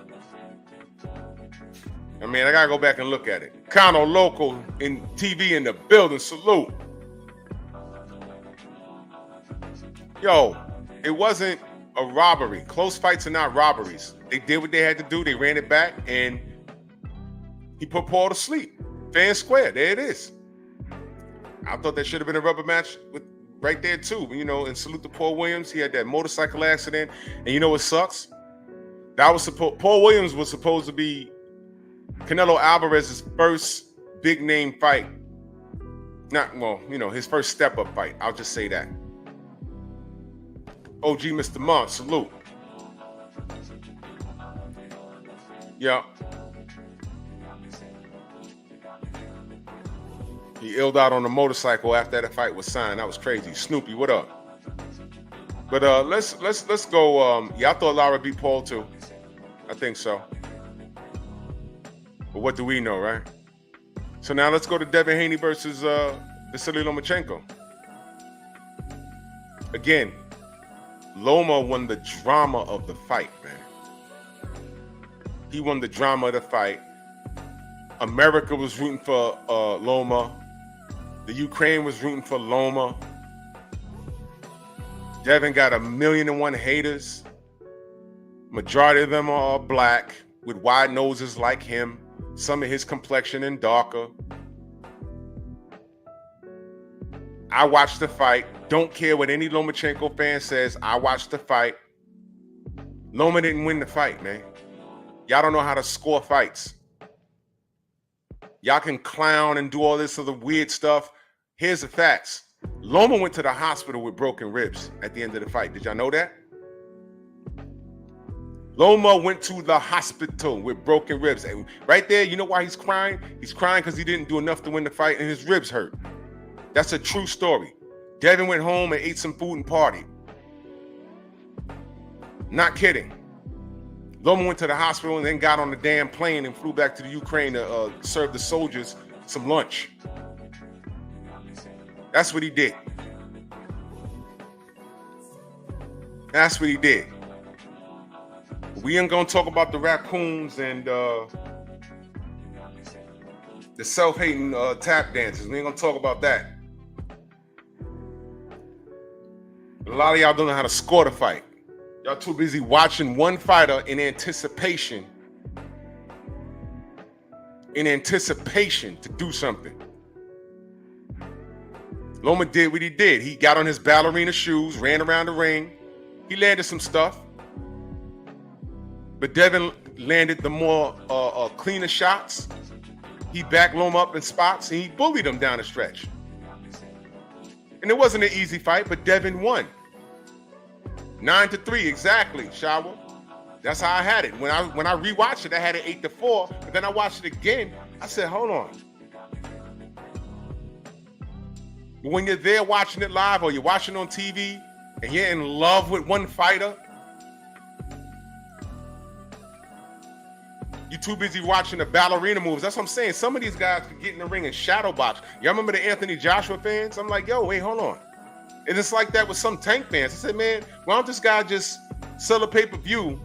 I mean, I gotta go back and look at it. Cano Local in TV in the building, salute. Yo, it wasn't a robbery. Close fights are not robberies. They did what they had to do. They ran it back, and he put Paul to sleep. Fair and square. There it is. I thought that should have been a rubber match right there too. And salute to Paul Williams. He had that motorcycle accident, and you know what sucks? Paul Williams was supposed to be Canelo Alvarez's first big name fight. His first step up fight. I'll just say that. OG Mr. Mont, salute. Yeah. He illed out on the motorcycle after that fight was signed. That was crazy. Snoopy, what up? But let's go. I thought Lara beat Paul too. I think so. But what do we know, right? So now let's go to Devin Haney versus Vasily Lomachenko. Again, Loma won the drama of the fight, man. He won the drama of the fight. America was rooting for Loma. The Ukraine was rooting for Loma. Devin got 1,000,001 haters. Majority of them are black with wide noses like him. Some of his complexion and darker. I watched the fight. Don't care what any Lomachenko fan says. I watched the fight. Loma didn't win the fight, man. Y'all don't know how to score fights. Y'all can clown and do all this other weird stuff. Here's the facts. Loma went to the hospital with broken ribs at the end of the fight. Did y'all know that? Loma went to the hospital with broken ribs. And right there, you know why he's crying? He's crying because he didn't do enough to win the fight and his ribs hurt. That's a true story. Devin went home and ate some food and partied. Not kidding. Loma went to the hospital and then got on the damn plane and flew back to the Ukraine to serve the soldiers some lunch. That's what he did. That's what he did. We ain't gonna talk about the raccoons and the self-hating tap dancers. We ain't gonna talk about that. A lot of y'all don't know how to score the fight. Y'all too busy watching one fighter in anticipation to do something. Loma did what he did. He got on his ballerina shoes, ran around the ring. He landed some stuff. But Devin landed the more cleaner shots. He backed Loma up in spots, and he bullied him down the stretch. And it wasn't an easy fight, but Devin won. 9-3, exactly, Shawa. That's how I had it. When I rewatched it, I had it 8-4. But then I watched it again. I said, hold on. But when you're there watching it live or you're watching on TV and you're in love with one fighter, you're too busy watching the ballerina moves. That's what I'm saying. Some of these guys could get in the ring and shadow box. Y'all remember the Anthony Joshua fans? I'm like, yo, wait, hold on. And it's like that with some Tank fans. I said, man, why don't this guy just sell a pay-per-view?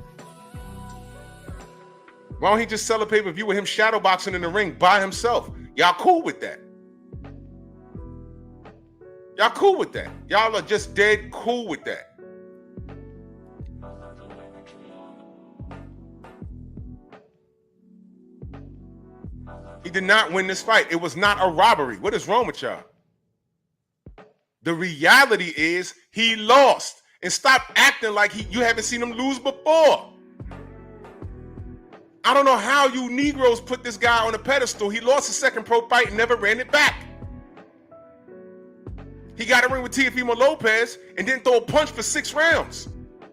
Why don't he just sell a pay-per-view with him shadow boxing in the ring by himself? Y'all cool with that? Y'all cool with that? Y'all are just dead cool with that. He did not win this fight. It was not a robbery. What is wrong with y'all? The reality is he lost. And stop acting like you haven't seen him lose before. I don't know how you Negroes put this guy on a pedestal. He lost his second pro fight and never ran it back. He got a ring with Teofimo Lopez and didn't throw a punch for 6 rounds.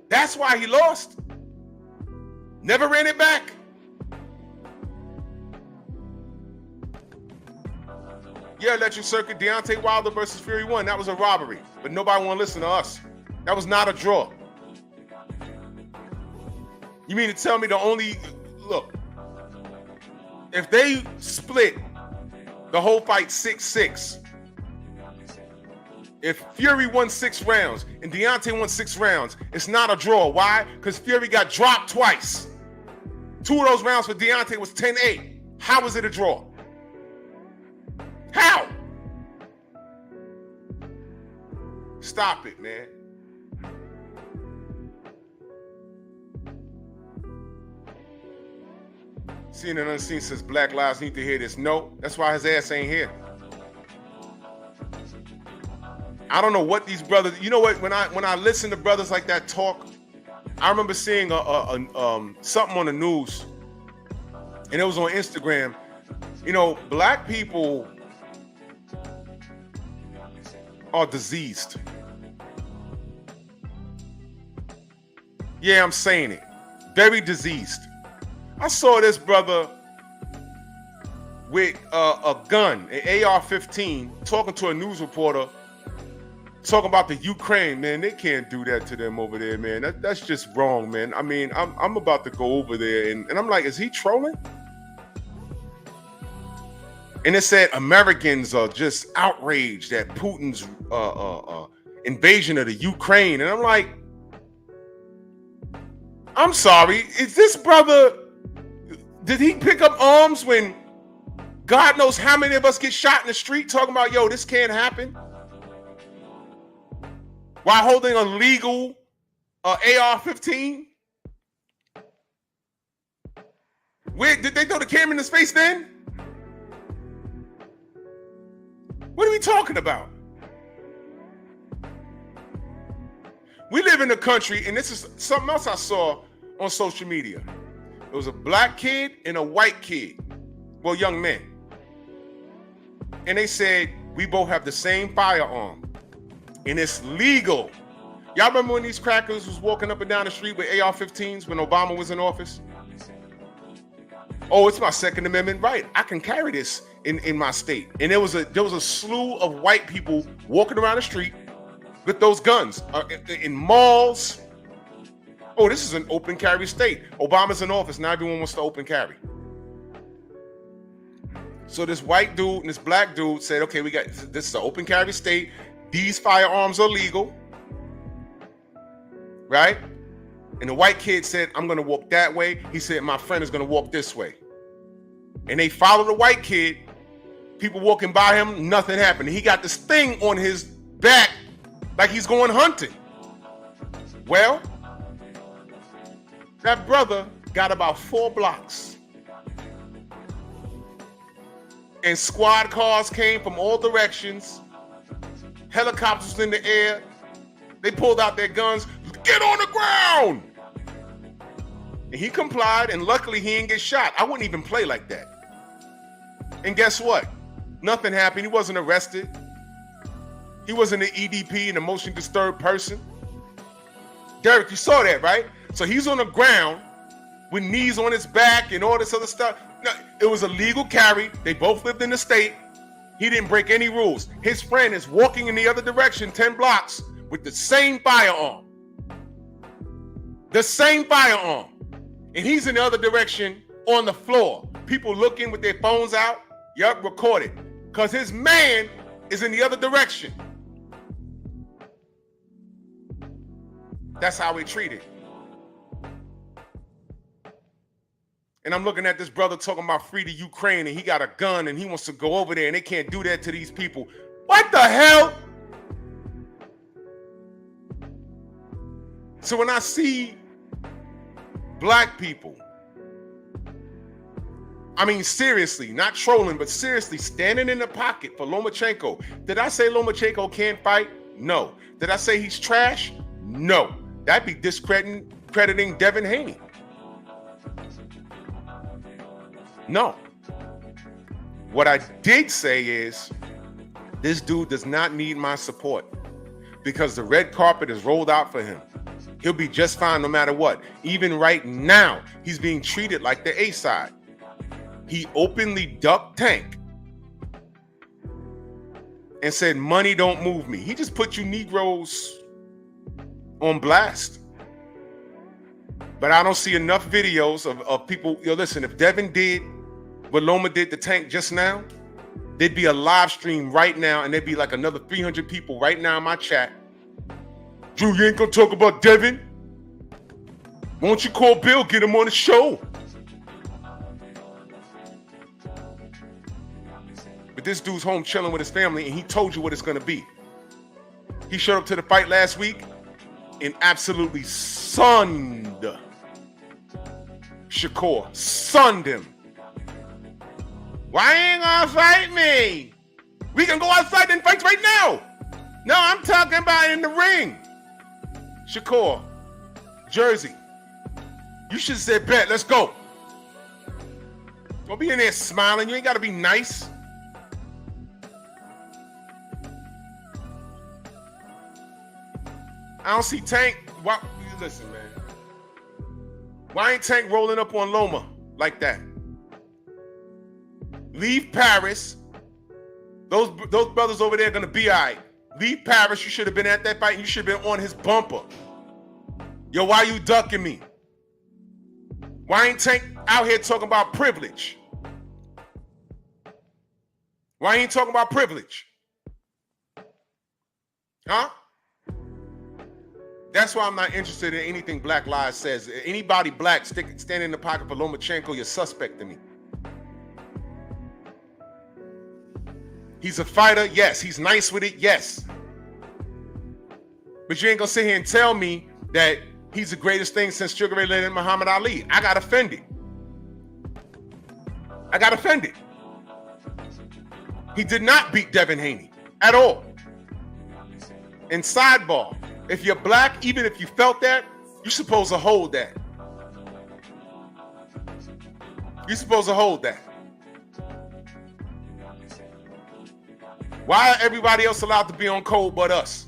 That's why he lost. Never ran it back. Yeah, electric circuit, Deontay Wilder versus Fury 1. That was a robbery, but nobody want to listen to us. That was not a draw. You mean to tell me look, if they split the whole fight 6-6, if Fury won 6 rounds and Deontay won 6 rounds, it's not a draw. Why? Because Fury got dropped twice. 2 of those rounds for Deontay was 10-8. How was it a draw? How? Stop it, man. Seen and unseen says Black Lives need to hear this. No, that's why his ass ain't here. I don't know what these brothers. You know what? When I listen to brothers like that talk, I remember seeing something on the news, and it was on Instagram. You know, black people are diseased. Yeah, I'm saying it. Very diseased. I saw this brother with a gun, an AR-15, talking to a news reporter, talking about the Ukraine. Man, they can't do that to them over there, man. That's just wrong, man. I mean, I'm about to go over there, and I'm like, is he trolling? And it said Americans are just outraged at Putin's invasion of the Ukraine. And I'm like, I'm sorry, is this brother, did he pick up arms when God knows how many of us get shot in the street talking about, yo, this can't happen? While holding a legal AR-15? Where did they throw the camera in his face then? What are we talking about? We live in a country, and this is something else I saw on social media. It was a black kid and a white kid, well, young men. And they said, we both have the same firearm, and it's legal. Y'all remember when these crackers was walking up and down the street with AR-15s when Obama was in office? Oh, it's my Second Amendment right. I can carry this in my state. And there was a slew of white people walking around the street with those guns in malls. Oh, this is an open carry state. Obama's in office. Now everyone wants to open carry. So this white dude and this black dude said, okay, this is an open carry state. These firearms are legal. Right? And the white kid said, I'm going to walk that way. He said, my friend is going to walk this way. And they followed the white kid. People walking by him, nothing happened. He got this thing on his back like he's going hunting. Well, that brother got about 4 blocks. And squad cars came from all directions. Helicopters in the air. They pulled out their guns. Get on the ground! And he complied, and luckily he didn't get shot. I wouldn't even play like that. And guess what? Nothing happened. He wasn't arrested. He wasn't an EDP, an emotionally disturbed person. Derek, you saw that, right? So he's on the ground with knees on his back and all this other stuff. No, it was a legal carry. They both lived in the state. He didn't break any rules. His friend is walking in the other direction 10 blocks with the same firearm. The same firearm. And he's in the other direction on the floor. People looking with their phones out. Yup, recorded. Because his man is in the other direction. That's how we treat it. And I'm looking at this brother talking about free to Ukraine, and he got a gun and he wants to go over there, and they can't do that to these people. What the hell? So when I see black people, I mean, seriously, not trolling, but seriously standing in the pocket for Lomachenko. Did I say Lomachenko can't fight? No. Did I say he's trash? No. That'd be discrediting Devin Haney. No. What I did say is, this dude does not need my support because the red carpet is rolled out for him. He'll be just fine no matter what. Even right now, he's being treated like the A-side. He openly ducked Tank and said, money don't move me. He just put you Negroes on blast. But I don't see enough videos of people. Yo, listen, if Devin did what Loma did to Tank just now, there'd be a live stream right now, and there'd be like another 300 people right now in my chat. Drew, you ain't gonna talk about Devin? Why don't you call Bill, get him on the show? But this dude's home chilling with his family, and he told you what it's gonna be. He showed up to the fight last week and absolutely sunned Shakur. Sunned him. Why ain't gonna fight me? We can go outside and fight right now. No, I'm talking about in the ring. Shakur, Jersey, you should have said, bet, let's go. Don't be in there smiling. You ain't got to be nice. I don't see Tank. Why, listen, man. Why ain't Tank rolling up on Loma like that? Leave Paris. Those brothers over there are going to be all right. Leave Paris. You should have been at that fight, and you should have been on his bumper. Yo, why you ducking me? Why ain't Tank out here talking about privilege? Why ain't talking about privilege? Huh? That's why I'm not interested in anything Black Lives says. Anybody black standing in the pocket for Lomachenko, you're suspect to me. He's a fighter, yes. He's nice with it, yes. But you ain't gonna sit here and tell me that he's the greatest thing since Sugar Ray Leonard and Muhammad Ali. I got offended. He did not beat Devin Haney at all. And sidebar, if you're black, even if you felt that, you're supposed to hold that. You're supposed to hold that. Why are everybody else allowed to be on code but us?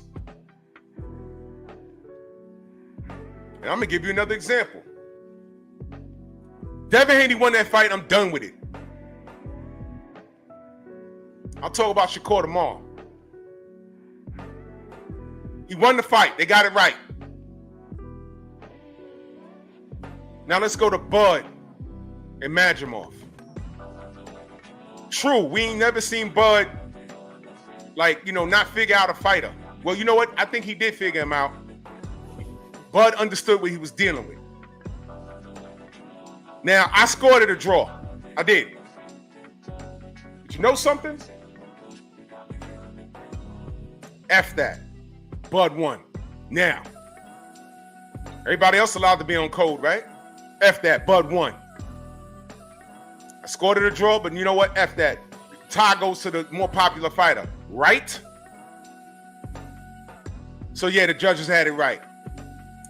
And I'm gonna give you another example. Devin Haney won that fight. I'm done with it. I'll talk about Shakur tomorrow. He won the fight. They got it right. Now let's go to Bud and Madrimov. True, we ain't never seen Bud not figure out a fighter. Well, you know what? I think he did figure him out. Bud understood what he was dealing with. Now, I scored it a draw. I did. But you know something? F that. Bud won. Now, everybody else allowed to be on code, right? F that. Bud won. I scored it a draw, but you know what? F that. Tie goes to the more popular fighter, right? So yeah, the judges had it right.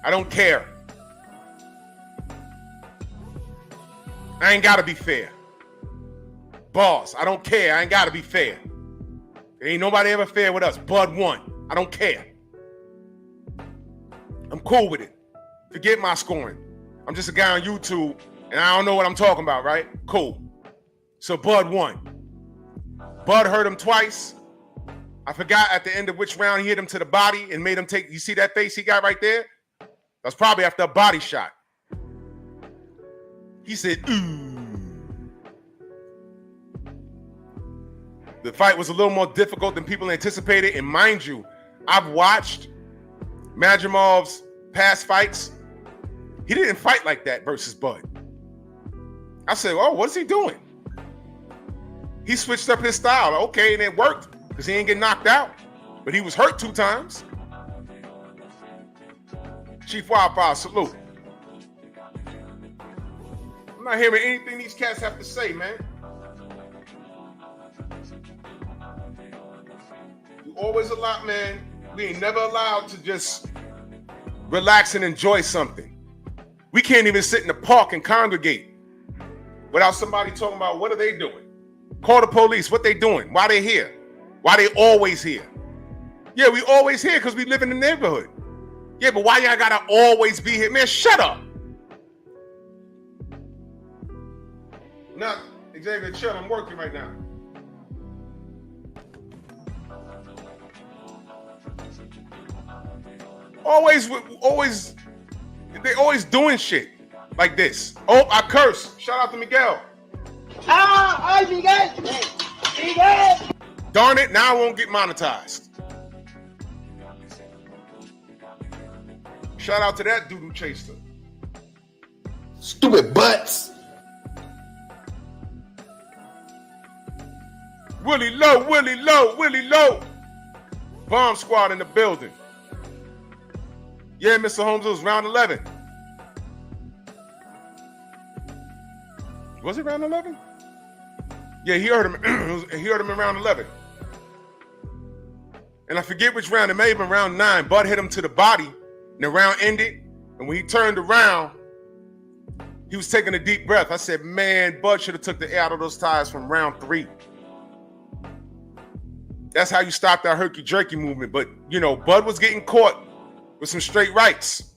I don't care. I ain't gotta be fair. Boss, I don't care. I ain't gotta be fair. Ain't nobody ever fair with us. Bud won. I don't care. I'm cool with it. Forget my scoring. I'm just a guy on YouTube and I don't know what I'm talking about, right? Cool. So Bud won. Bud hurt him twice. I forgot at the end of which round he hit him to the body and made him take. You see that face he got right there? That's probably after a body shot. He said, ooh. The fight was a little more difficult than people anticipated. And mind you, I've watched Madrimov's past fights. He didn't fight like that versus Bud. I said, oh, what's he doing? He switched up his style. Okay, and it worked because he didn't get knocked out. But he was hurt 2 times. Chief Wildfire, salute. I'm not hearing anything these cats have to say, man. You always a lot, man. We ain't never allowed to just relax and enjoy something. We can't even sit in the park and congregate without somebody talking about what are they doing. Call the police, what they doing, why they here, why they always here. Yeah, we always here because we live in the neighborhood. Yeah, but why y'all gotta always be here? Man, shut up. Nah, Xavier, chill, I'm working right now. They always doing shit like this. Oh, I curse. Shout out to Miguel. Ay, Miguel! Miguel! Darn it, now I won't get monetized. Shout out to that doodoo chaser. Stupid butts. Willie Low, Willie Low, Willie Low. Bomb squad in the building. Yeah, Mr. Holmes, it was round 11. Was it round 11? Yeah, he heard him. He heard him in round 11. And I forget which round. It may have been round 9. Bud hit him to the body, and the round ended. And when he turned around, he was taking a deep breath. I said, man, Bud should have took the air out of those tires from round 3. That's how you stop that herky-jerky movement. But, you know, Bud was getting caught with some straight rights.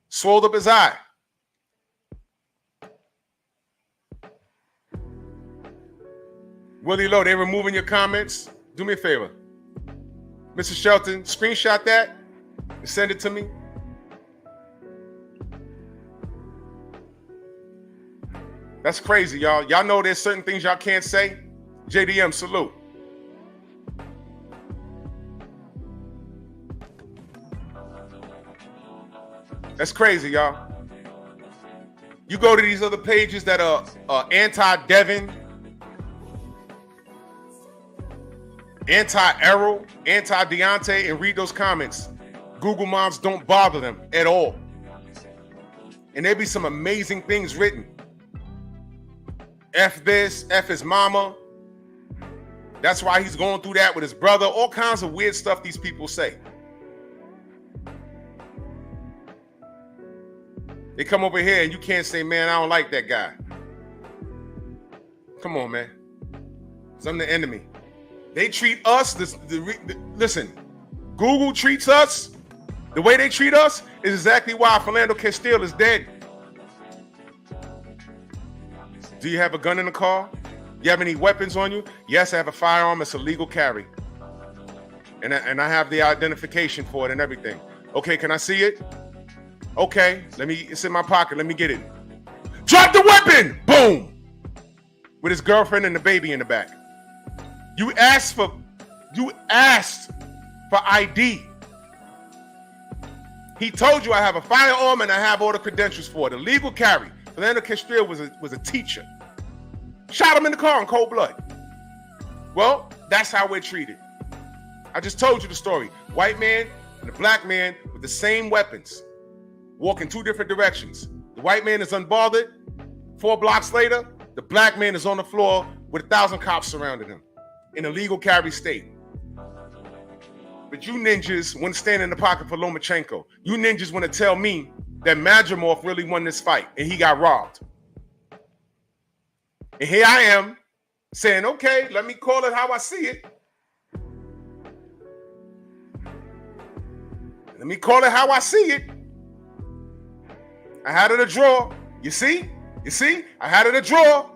Swelled up his eye. Willie Low, they removing your comments? Do me a favor. Mr. Shelton, screenshot that and send it to me. That's crazy, y'all. Y'all know there's certain things y'all can't say. JDM, salute. That's crazy, y'all. You go to these other pages that are anti-Devin, anti-Errol, anti-Deontay, and read those comments. Google moms don't bother them at all. And there be some amazing things written. F this, F his mama. That's why he's going through that with his brother. All kinds of weird stuff these people say. They come over here and you can't say, man, I don't like that guy. Come on, man. 'Cause I'm the enemy. They treat us, listen, Google treats us, the way they treat us is exactly why Philando Castile is dead. Do you have a gun in the car? You have any weapons on you? Yes, I have a firearm. It's a legal carry. And I have the identification for it and everything. Okay, can I see it? Okay, it's in my pocket. Let me get it. Drop the weapon! Boom! With his girlfriend and the baby in the back. You asked for ID. He told you I have a firearm and I have all the credentials for it. A legal carry. Philando Castile was a teacher. Shot him in the car in cold blood. Well, that's how we're treated. I just told you the story. White man and a black man with the same weapons. Walk in 2 different directions. The white man is unbothered. 4 blocks later, the black man is on the floor with 1,000 cops surrounding him in a legal carry state. But you ninjas want to stand in the pocket for Lomachenko. You ninjas want to tell me that Madrimov really won this fight and he got robbed. And here I am saying, okay, let me call it how I see it. Let me call it how I see it. I had it a draw. You see? I had it a draw.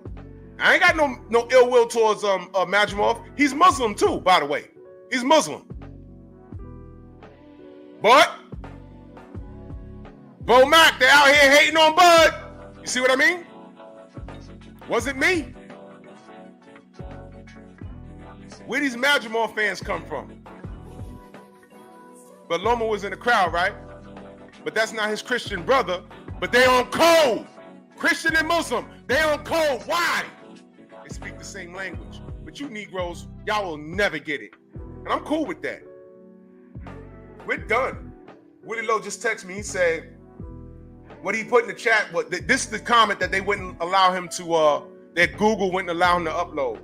I ain't got no ill will towards Madrimov. He's Muslim too, by the way. He's Muslim. But Bo Mac, they're out here hating on Bud. You see what I mean? Wasn't me. Where these Madrimov fans come from? But Loma was in the crowd, right? But that's not his Christian brother. But they on code. Christian and Muslim, they on code. Why? They speak the same language. But you Negroes, y'all will never get it. And I'm cool with that. We're done. Willie Lowe just texted me. He said, what he put in the chat, this is the comment that they wouldn't allow him to, that Google wouldn't allow him to upload.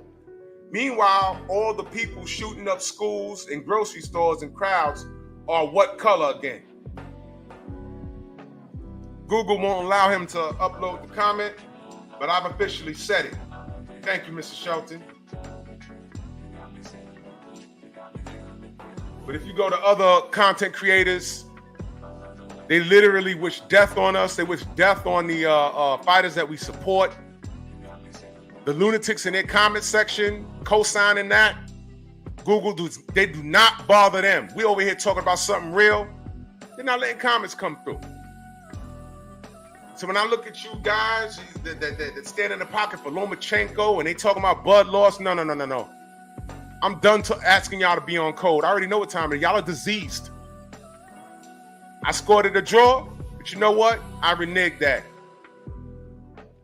Meanwhile, all the people shooting up schools and grocery stores and crowds are what color again? Google won't allow him to upload the comment, but I've officially said it. Thank you, Mr. Shelton. But if you go to other content creators, they literally wish death on us. They wish death on the fighters that we support. The lunatics in their comment section co-signing that. Google, they do not bother them. We over here talking about something real. They're not letting comments come through. So when I look at you guys that stand in the pocket for Lomachenko and they talking about blood loss, no. I'm done asking y'all to be on code. I already know what time it is. Y'all are diseased. I scored at a draw, but you know what? I reneged that.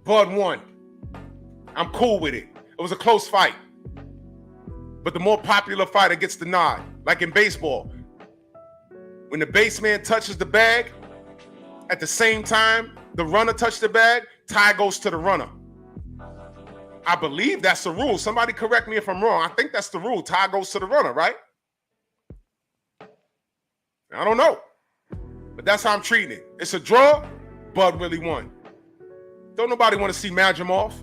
Bud won. I'm cool with it. It was a close fight. But the more popular fighter gets the nod. Like in baseball. When the baseman touches the bag, at the same time the runner touched the bag, tie goes to the runner. I believe that's the rule. Somebody correct me if I'm wrong. I think that's the rule. Tie goes to the runner, right? I don't know. But that's how I'm treating it. It's a draw. Bud really won. Don't nobody want to see Majimov.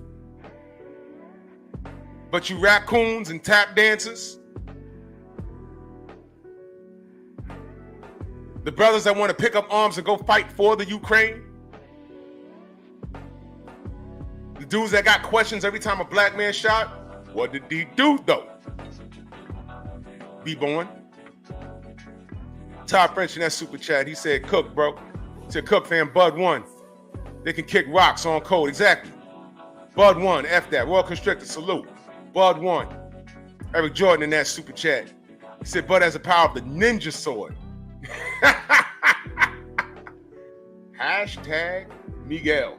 But you raccoons and tap dancers, the brothers that want to pick up arms and go fight for the Ukraine, the dudes that got questions every time a black man shot, what did he do though? Be born. Todd French in that super chat, he said, Cook, bro. He said, Cook, fam, Bud won. They can kick rocks on code. Exactly. Bud won. F that. Royal Constrictor, salute. Bud won. Eric Jordan in that super chat. He said, Bud has the power of the ninja sword. Hashtag Miguel.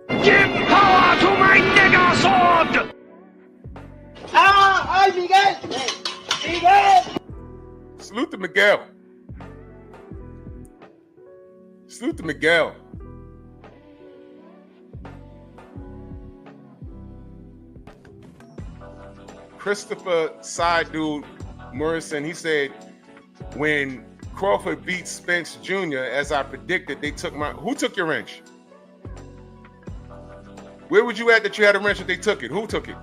Give power to my nigger sword! ¡Ay, Miguel! ¡Miguel! Salute to Miguel. Salute to Miguel. Christopher Side Dude Morrison, he said, when Crawford beat Spence Jr., as I predicted, they took my... Who took your wrench? Where would you at that you had a wrench if they took it? Who took it?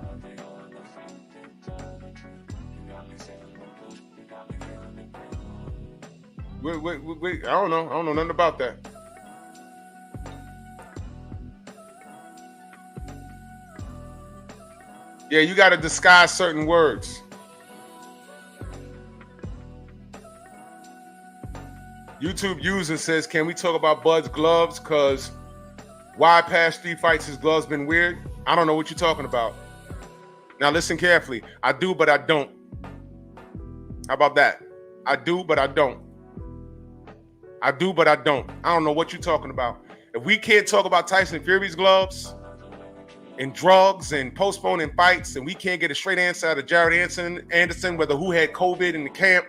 Wait, I don't know. I don't know nothing about that. Yeah, you got to disguise certain words. YouTube user says, can we talk about Bud's gloves? Because why past 3 fights his gloves been weird? I don't know what you're talking about. Now listen carefully. I do, but I don't. How about that? I do, but I don't. I do, but I don't. I don't know what you're talking about. If we can't talk about Tyson Fury's gloves and drugs and postponing fights, and we can't get a straight answer out of Jared Anderson, whether who had COVID in the camp,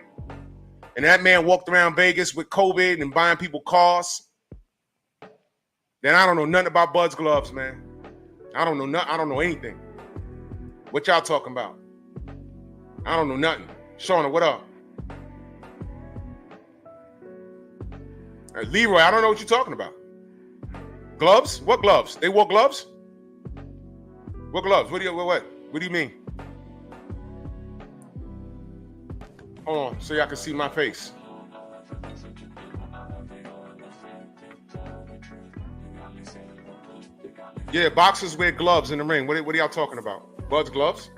and that man walked around Vegas with COVID and buying people cars, then I don't know nothing about Bud's gloves, man. I don't know anything. What y'all talking about? I don't know nothing. Shauna, what up? Leroy, I don't know what you're talking about. Gloves? What gloves? They wore gloves? What gloves? What do you mean? Hold on, so y'all can see my face. Yeah, boxers wear gloves in the ring. What are y'all talking about? Bud's gloves?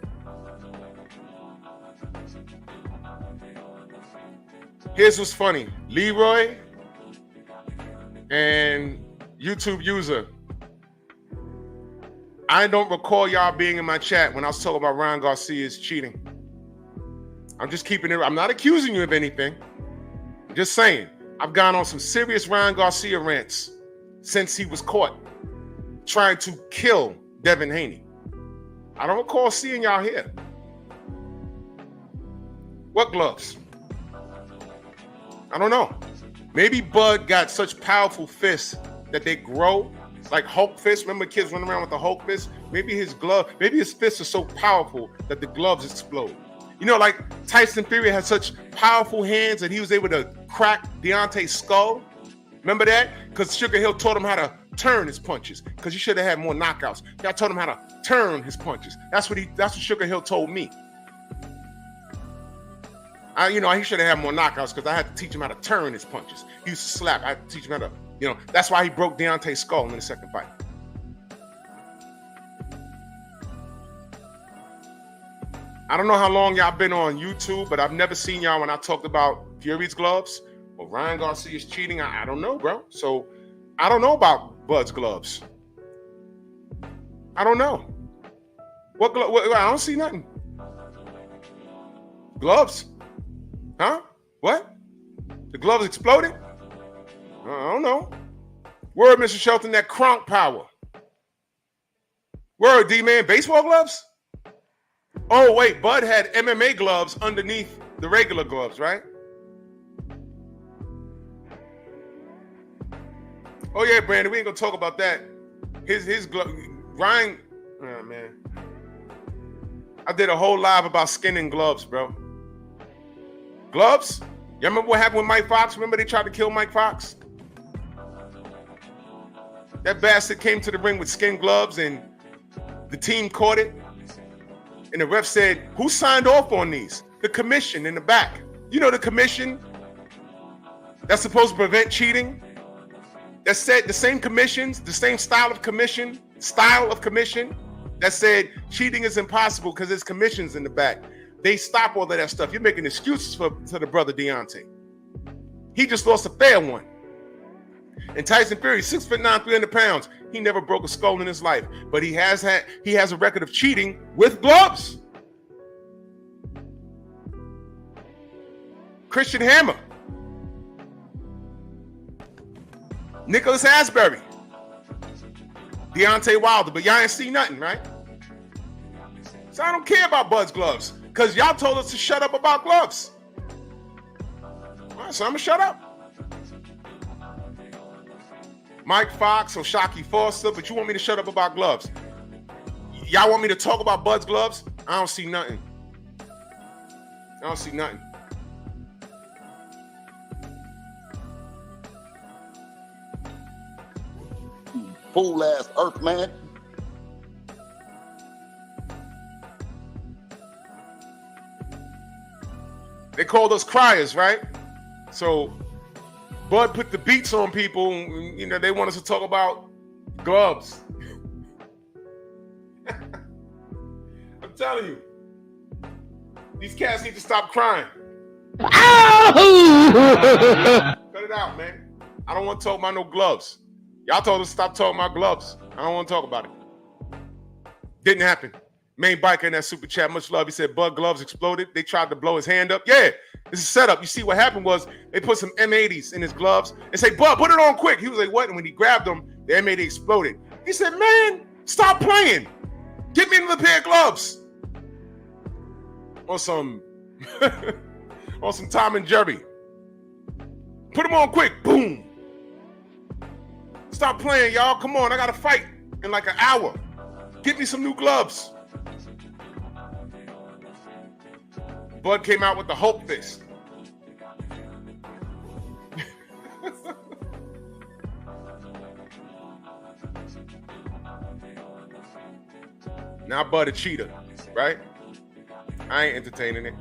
Here's what's funny. Leroy and YouTube user, I don't recall y'all being in my chat when I was talking about Ryan Garcia's cheating. I'm just keeping it. I'm not accusing you of anything. I'm just saying, I've gone on some serious Ryan Garcia rants since he was caught trying to kill Devin Haney. I don't recall seeing y'all here. What gloves? I don't know. Maybe Bud got such powerful fists that they grow like Hulk fists. Remember kids running around with the Hulk fist? Maybe his fists are so powerful that the gloves explode. You know, like Tyson Fury had such powerful hands that he was able to crack Deontay's skull. Remember that? Because Sugar Hill taught him how to turn his punches. Because he should have had more knockouts. I taught him how to turn his punches. That's what Sugar Hill told me. He should have had more knockouts because I had to teach him how to turn his punches. He used to slap. I had to teach him how to, that's why he broke Deontay's skull in the second fight. I don't know how long y'all been on YouTube, but I've never seen y'all when I talked about Fury's gloves or Ryan Garcia's cheating. I don't know, bro. So I don't know about Bud's gloves. I don't know. What I don't see nothing. Gloves? Huh? What? The gloves exploded? I don't know. Word, Mr. Shelton, that Kronk power. Word, D-Man, baseball gloves? Oh, wait, Bud had MMA gloves underneath the regular gloves, right? Oh, yeah, Brandon, we ain't gonna talk about that. His glove, Ryan, oh, man. I did a whole live about skin and gloves, bro. Gloves? You remember what happened with Mike Fox? Remember they tried to kill Mike Fox? That bastard came to the ring with skin gloves and the team caught it. And the ref said, who signed off on these? The commission in the back. You know the commission that's supposed to prevent cheating? That said the same commissions, the same style of commission that said cheating is impossible because there's commissions in the back. They stop all of that stuff. You're making excuses for the brother Deontay. He just lost a fair one. And Tyson Fury, 6'9", 300 pounds. He never broke a skull in his life, but he has a record of cheating with gloves. Christian Hammer, Nicholas Asbury, Deontay Wilder, but y'all ain't see nothing, right? So I don't care about Bud's gloves because y'all told us to shut up about gloves. All right, so I'm gonna shut up. Mike Fox or Shockey Foster, but you want me to shut up about gloves. Y'all want me to talk about Bud's gloves? I don't see nothing. I don't see nothing. Fool ass Earth man. They called us criers, right? So Bud put the beats on people, and, they want us to talk about gloves. I'm telling you, these cats need to stop crying. Cut it out, man. I don't want to talk about no gloves. Y'all told us to stop talking about gloves. I don't want to talk about it. Didn't happen. Main biker in that super chat, much love. He said Bud gloves exploded. They tried to blow his hand up. Yeah, this is set up. You see what happened was they put some M80s in his gloves and say, Bud, put it on quick. He was like, what? And when he grabbed them, the M80 exploded. He said, man, stop playing. Get me another pair of gloves. On some Tom and Jerry. Put them on quick. Boom. Stop playing, y'all. Come on, I got to fight in like an hour. Get me some new gloves. Bud came out with the Hulk fist. Now Bud a cheater, right? I ain't entertaining it.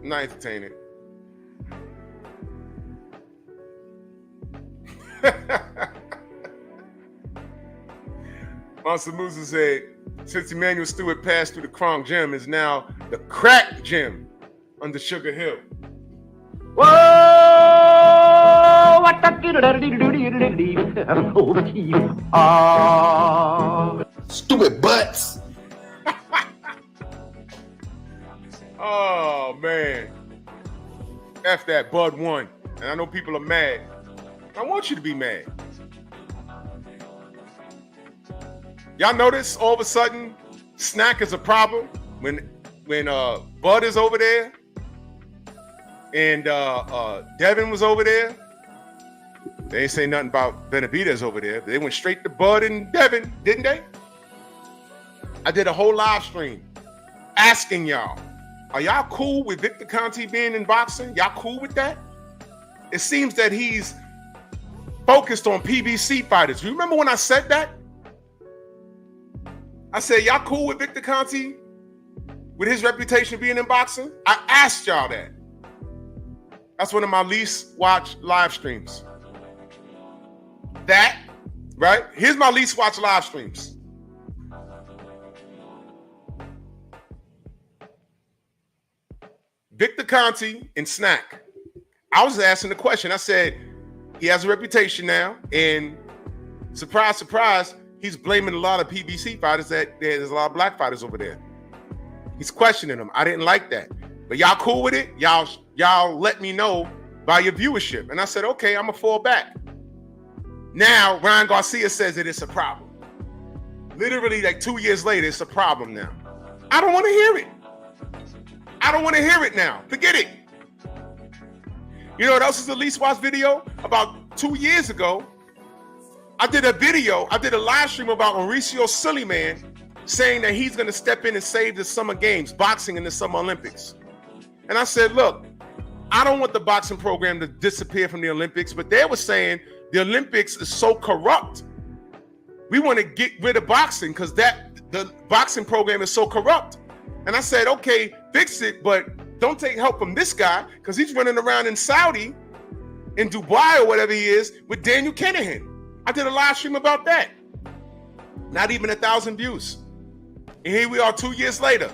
I'm not entertaining it. Monster Musa said, since Emmanuel Stewart passed through the Kronk Gym, is now the Crack Gym under Sugar Hill. Whoa! What the Stupid butts. Oh, man. F that, Bud won. And I know people are mad. I want you to be mad. Y'all notice all of a sudden Snack is a problem when Bud is over there and Devin was over there. They ain't say nothing about Benavidez over there. They went straight to Bud and Devin, didn't they? I did a whole live stream asking y'all, are y'all cool with Victor Conte being in boxing? Y'all cool with that? It seems that he's focused on PBC fighters. You remember when I said that? I said, y'all cool with Victor Conte with his reputation being in boxing? I asked y'all that. That's one of my least watched live streams. That, right? Here's my least watched live streams. Victor Conte and Snack. I was asking the question. I said, he has a reputation now, and surprise, surprise, he's blaming a lot of PBC fighters that there's a lot of black fighters over there. He's questioning them. I didn't like that. But y'all cool with it? Y'all let me know by your viewership. And I said, okay, I'm going to fall back. Now, Ryan Garcia says that it's a problem. Literally, like 2 years later, it's a problem now. I don't want to hear it. I don't want to hear it now. Forget it. You know what else is the least watched video? About 2 years ago, I did a live stream about Mauricio Suleiman saying that he's going to step in and save the Summer Games, boxing in the Summer Olympics. And I said, look, I don't want the boxing program to disappear from the Olympics, but they were saying the Olympics is so corrupt. We want to get rid of boxing because the boxing program is so corrupt. And I said, okay, fix it, but don't take help from this guy because he's running around in Saudi, in Dubai or whatever he is, with Daniel Kinahan. I did a live stream about that. Not even 1,000 views. And here we are 2 years later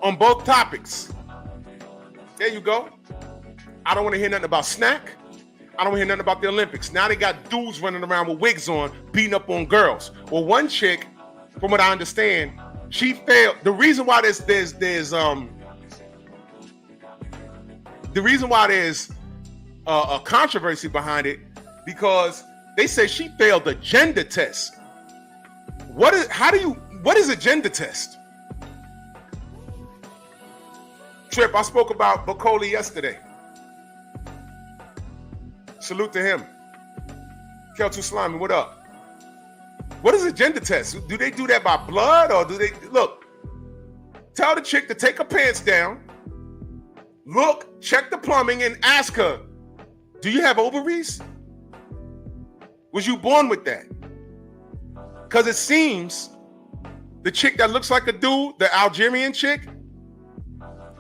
on both topics. There you go. I don't want to hear nothing about Snack. I don't want to hear nothing about the Olympics. Now they got dudes running around with wigs on, beating up on girls. Well, one chick, from what I understand, she failed. The reason why there's a controversy behind it, because they say she failed the gender test. What is a gender test? Trip, I spoke about Bacoli yesterday. Salute to him. Keltu Slimy, what up? What is a gender test? Do they do that by blood or do they look? Tell the chick to take her pants down, look, check the plumbing, and ask her, do you have ovaries? Was you born with that? Because it seems the chick that looks like a dude, the Algerian chick,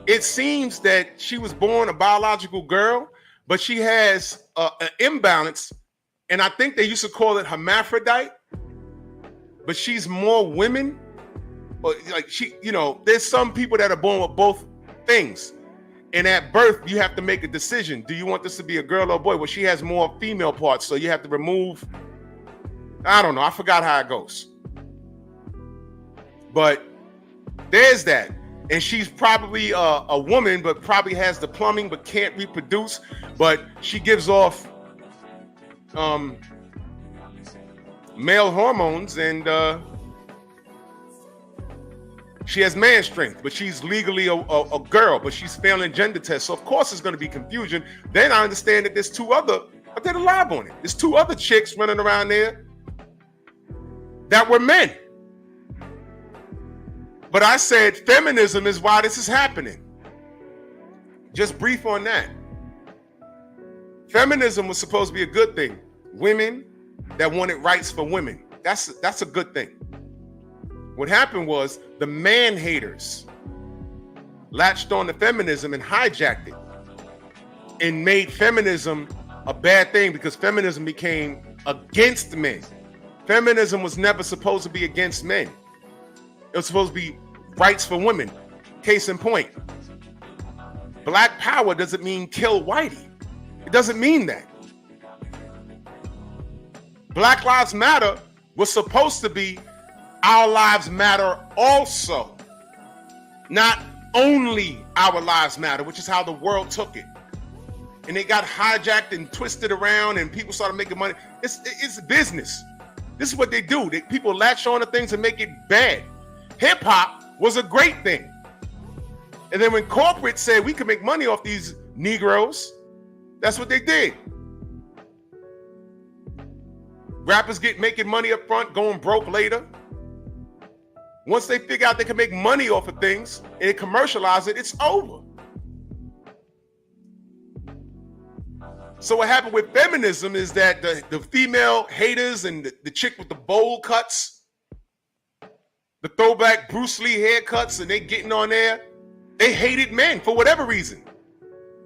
it seems that she was born a biological girl, but she has an imbalance, and I think they used to call it hermaphrodite, but she's more women. Or like she, there's some people that are born with both things. And at birth, you have to make a decision. Do you want this to be a girl or a boy? Well, she has more female parts, so you have to remove. I don't know. I forgot how it goes. But there's that. And she's probably a woman, but probably has the plumbing, but can't reproduce. But she gives off male hormones, and she has man strength, but she's legally a girl, but she's failing gender tests. So of course there's going to be confusion. Then I understand that there's I did a live on it. There's 2 other chicks running around there that were men. But I said feminism is why this is happening. Just brief on that. Feminism was supposed to be a good thing. Women that wanted rights for women. That's a good thing. What happened was the man haters latched on to feminism and hijacked it and made feminism a bad thing because feminism became against men. Feminism was never supposed to be against men. It was supposed to be rights for women. Case in point. Black power doesn't mean kill whitey. It doesn't mean that. Black Lives Matter was supposed to be our lives matter also. Not only our lives matter, which is how the world took it. And it got hijacked and twisted around and people started making money. It's business. This is what they do. People latch on to things and make it bad. Hip hop was a great thing. And then when corporate said we could make money off these Negroes, that's what they did. Rappers making money up front, going broke later. Once they figure out they can make money off of things and they commercialize it, it's over. So what happened with feminism is that the female haters and the chick with the bowl cuts, the throwback Bruce Lee haircuts, and they getting on there, they hated men for whatever reason.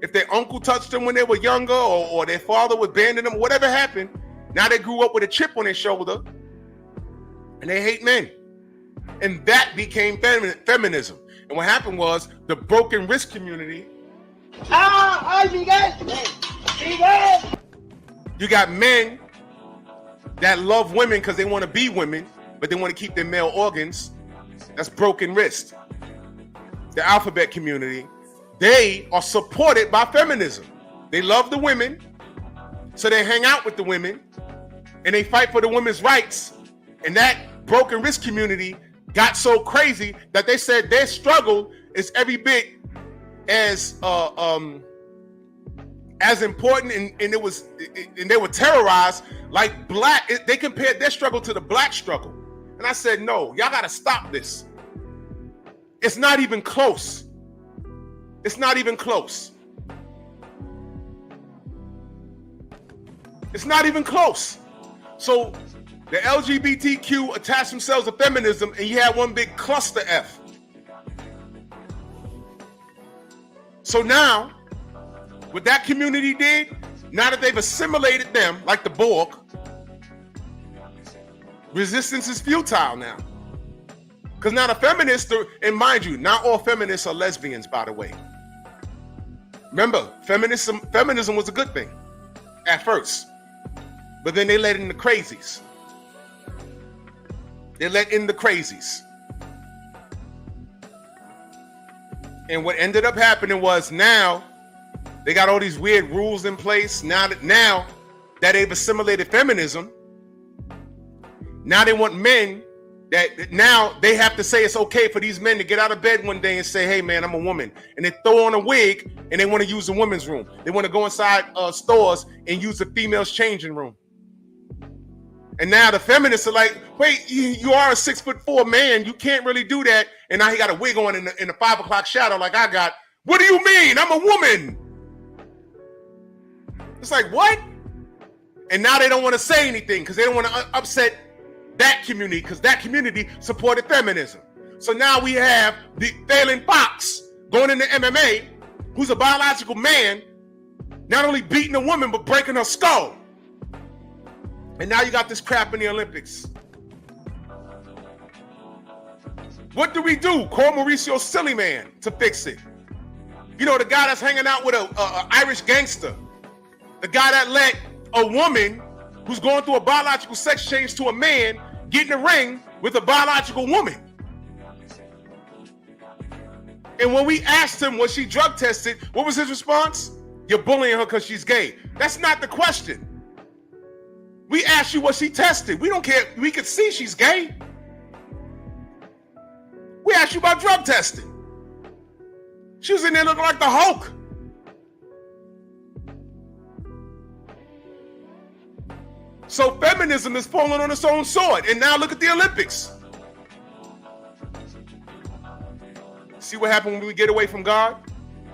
If their uncle touched them when they were younger or their father was banning them, whatever happened, now they grew up with a chip on their shoulder and they hate men. And that became feminism. And what happened was the broken wrist community. You got men that love women because they want to be women, but they want to keep their male organs. That's broken wrist. The alphabet community, they are supported by feminism. They love the women, so they hang out with the women, and they fight for the women's rights. And that broken wrist community got so crazy that they said their struggle is every bit as important, and they were terrorized like black. They compared their struggle to the black struggle, and I said, no, y'all got to stop this. It's not even close. It's not even close. It's not even close. So the LGBTQ attached themselves to feminism, and you had one big cluster F. So now, what that community did, now that they've assimilated them like the Borg, resistance is futile now. Because now the feminists, and mind you, not all feminists are lesbians, by the way. Remember, feminism was a good thing at first, but then they let in the crazies. They let in the crazies. And what ended up happening was now they got all these weird rules in place. Now that they've assimilated feminism, now they want men that now they have to say it's okay for these men to get out of bed one day and say, hey man, I'm a woman. And they throw on a wig and they want to use the women's room. They want to go inside stores and use the female's changing room. And now the feminists are like, wait, you are a 6'4" man. You can't really do that. And now he got a wig on in the 5 o'clock shadow like I got. What do you mean? I'm a woman. It's like, what? And now they don't want to say anything because they don't want to upset that community, because that community supported feminism. So now we have the Failing Fox going into MMA, who's a biological man, not only beating a woman, but breaking her skull. And now you got this crap in the Olympics. What do we do? Call Mauricio Sillyman to fix it. You know, the guy that's hanging out with a Irish gangster. The guy that let a woman who's going through a biological sex change to a man get in the ring with a biological woman. And when we asked him, was she drug tested? What was his response? You're bullying her because she's gay. That's not the question. We asked you, was she tested? We don't care. We could see she's gay. We asked you about drug testing. She was in there looking like the Hulk. So feminism is falling on its own sword. And now look at the Olympics. See what happened when we get away from God?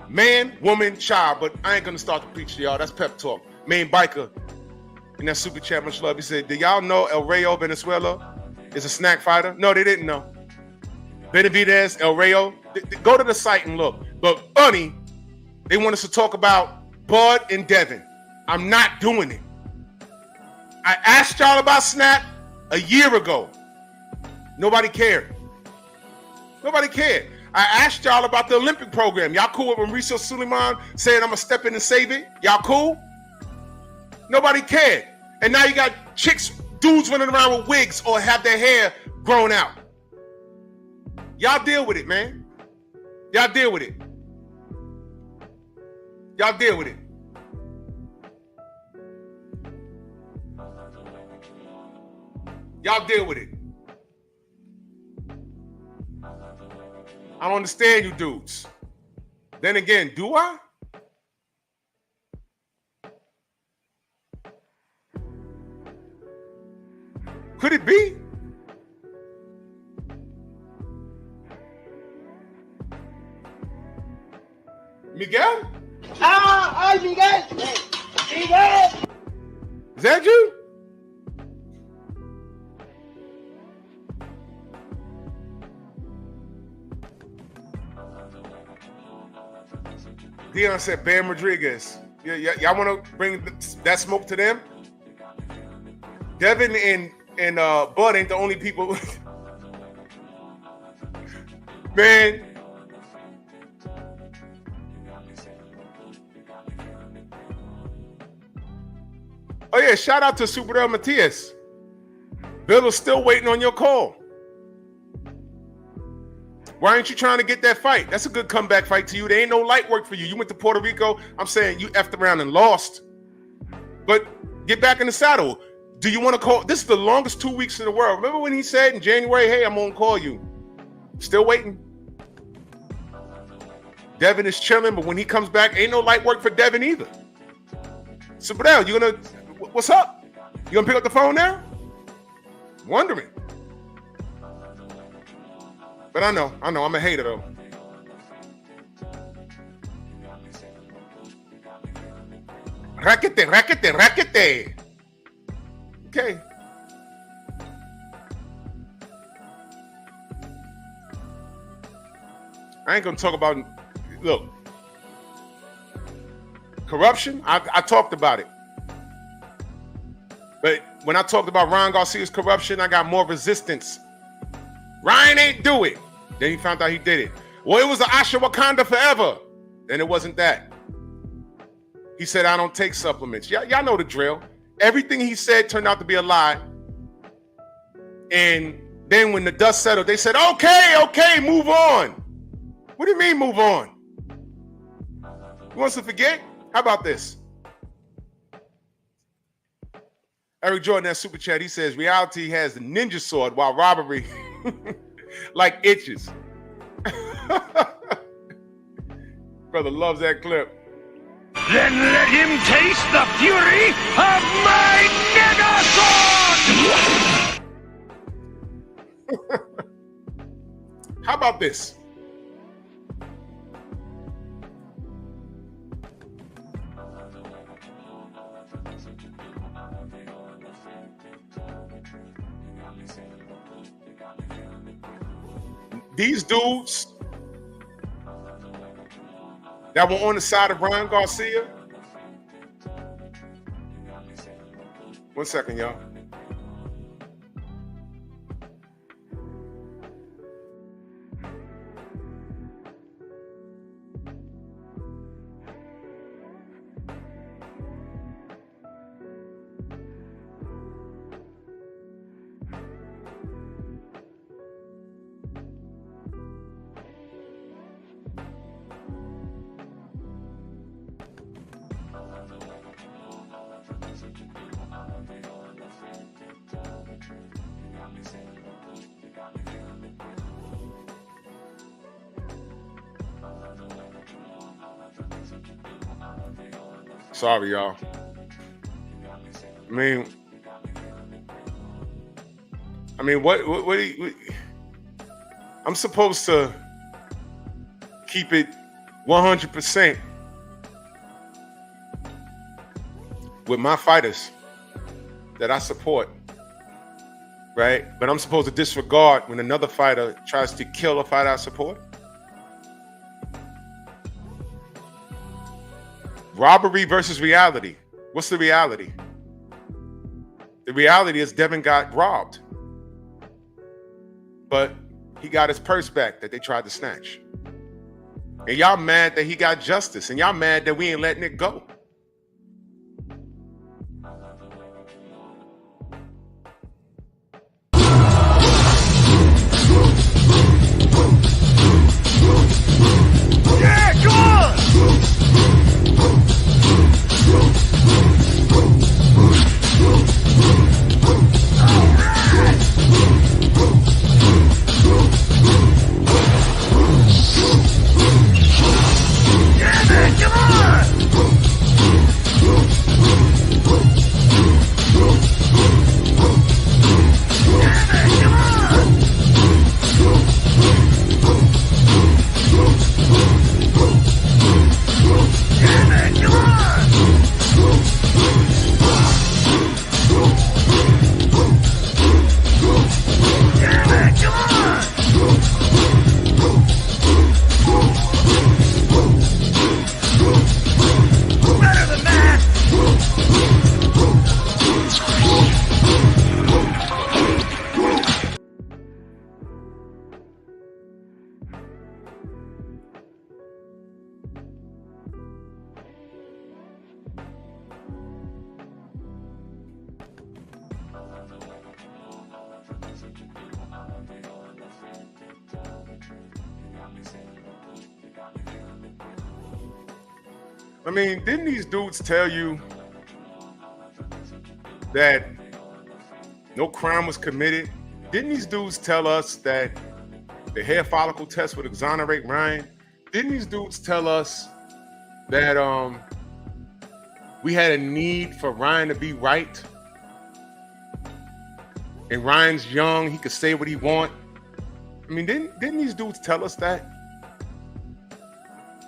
Man, woman, child. But I ain't going to start to preach to y'all. That's pep talk. Main biker in that super chat, much love. He said, do y'all know El Rayo Venezuela is a snack fighter? No, they didn't know. Benavidez, El Rayo. Go to the site and look. But funny, they want us to talk about Bud and Devin. I'm not doing it. I asked y'all about Snap a year ago. Nobody cared. Nobody cared. I asked y'all about the Olympic program. Y'all cool with Mauricio Suleiman saying I'm going to step in and save it? Y'all cool? Nobody cared. And now you got dudes running around with wigs or have their hair grown out. Y'all deal with it, man. Y'all deal with it. Y'all deal with it. Y'all deal with it. I don't understand you dudes. Then again, do I? Could it be? Miguel? ¡Ay, Miguel! ¡Miguel! Is that you? Dion said, Bam Rodriguez. Y'all want to bring that smoke to them? Devin and Bud ain't the only people. Man. Oh, yeah, shout out to Super Del Matias. Bill is still waiting on your call. Why aren't you trying to get that fight? That's a good comeback fight to you. There ain't no light work for you. You went to Puerto Rico. I'm saying you effed around and lost. But get back in the saddle. Do you want to call? This is the longest 2 weeks in the world. Remember when he said in January, hey, I'm going to call you. Still waiting. Devin is chilling, but when he comes back, ain't no light work for Devin either. So, Bradell, you going to, what's up? You going to pick up the phone now? Wondering. But I know, I'm a hater though. Raquete. Okay. I ain't gonna talk about, look, corruption, I talked about it. But when I talked about Ryan Garcia's corruption, I got more resistance. Ryan ain't do it. Then he found out he did it. Well, it was the Asha Wakanda forever. Then it wasn't that. He said, I don't take supplements. Y'all know the drill. Everything he said turned out to be a lie. And then when the dust settled, they said, okay, move on. What do you mean move on? He wants to forget? How about this? Eric Jordan, that super chat, he says, reality has the ninja sword while robbery like itches. Brother loves that clip. Then let him taste the fury of my nega sword! How about this? These dudes that were on the side of Ryan Garcia. 1 second, y'all. Sorry, y'all. I mean, what do you, I'm supposed to keep it 100% with my fighters that I support, right? But I'm supposed to disregard when another fighter tries to kill a fighter I support? Robbery versus reality. What's the reality? The reality is Devin got robbed. But he got his purse back that they tried to snatch. And y'all mad that he got justice. And y'all mad that we ain't letting it go. Yeah, go on! I mean, didn't these dudes tell you that no crime was committed? Didn't these dudes tell us that the hair follicle test would exonerate Ryan? Didn't these dudes tell us that we had a need for Ryan to be right? And Ryan's young, he could say what he want. I mean, didn't these dudes tell us that?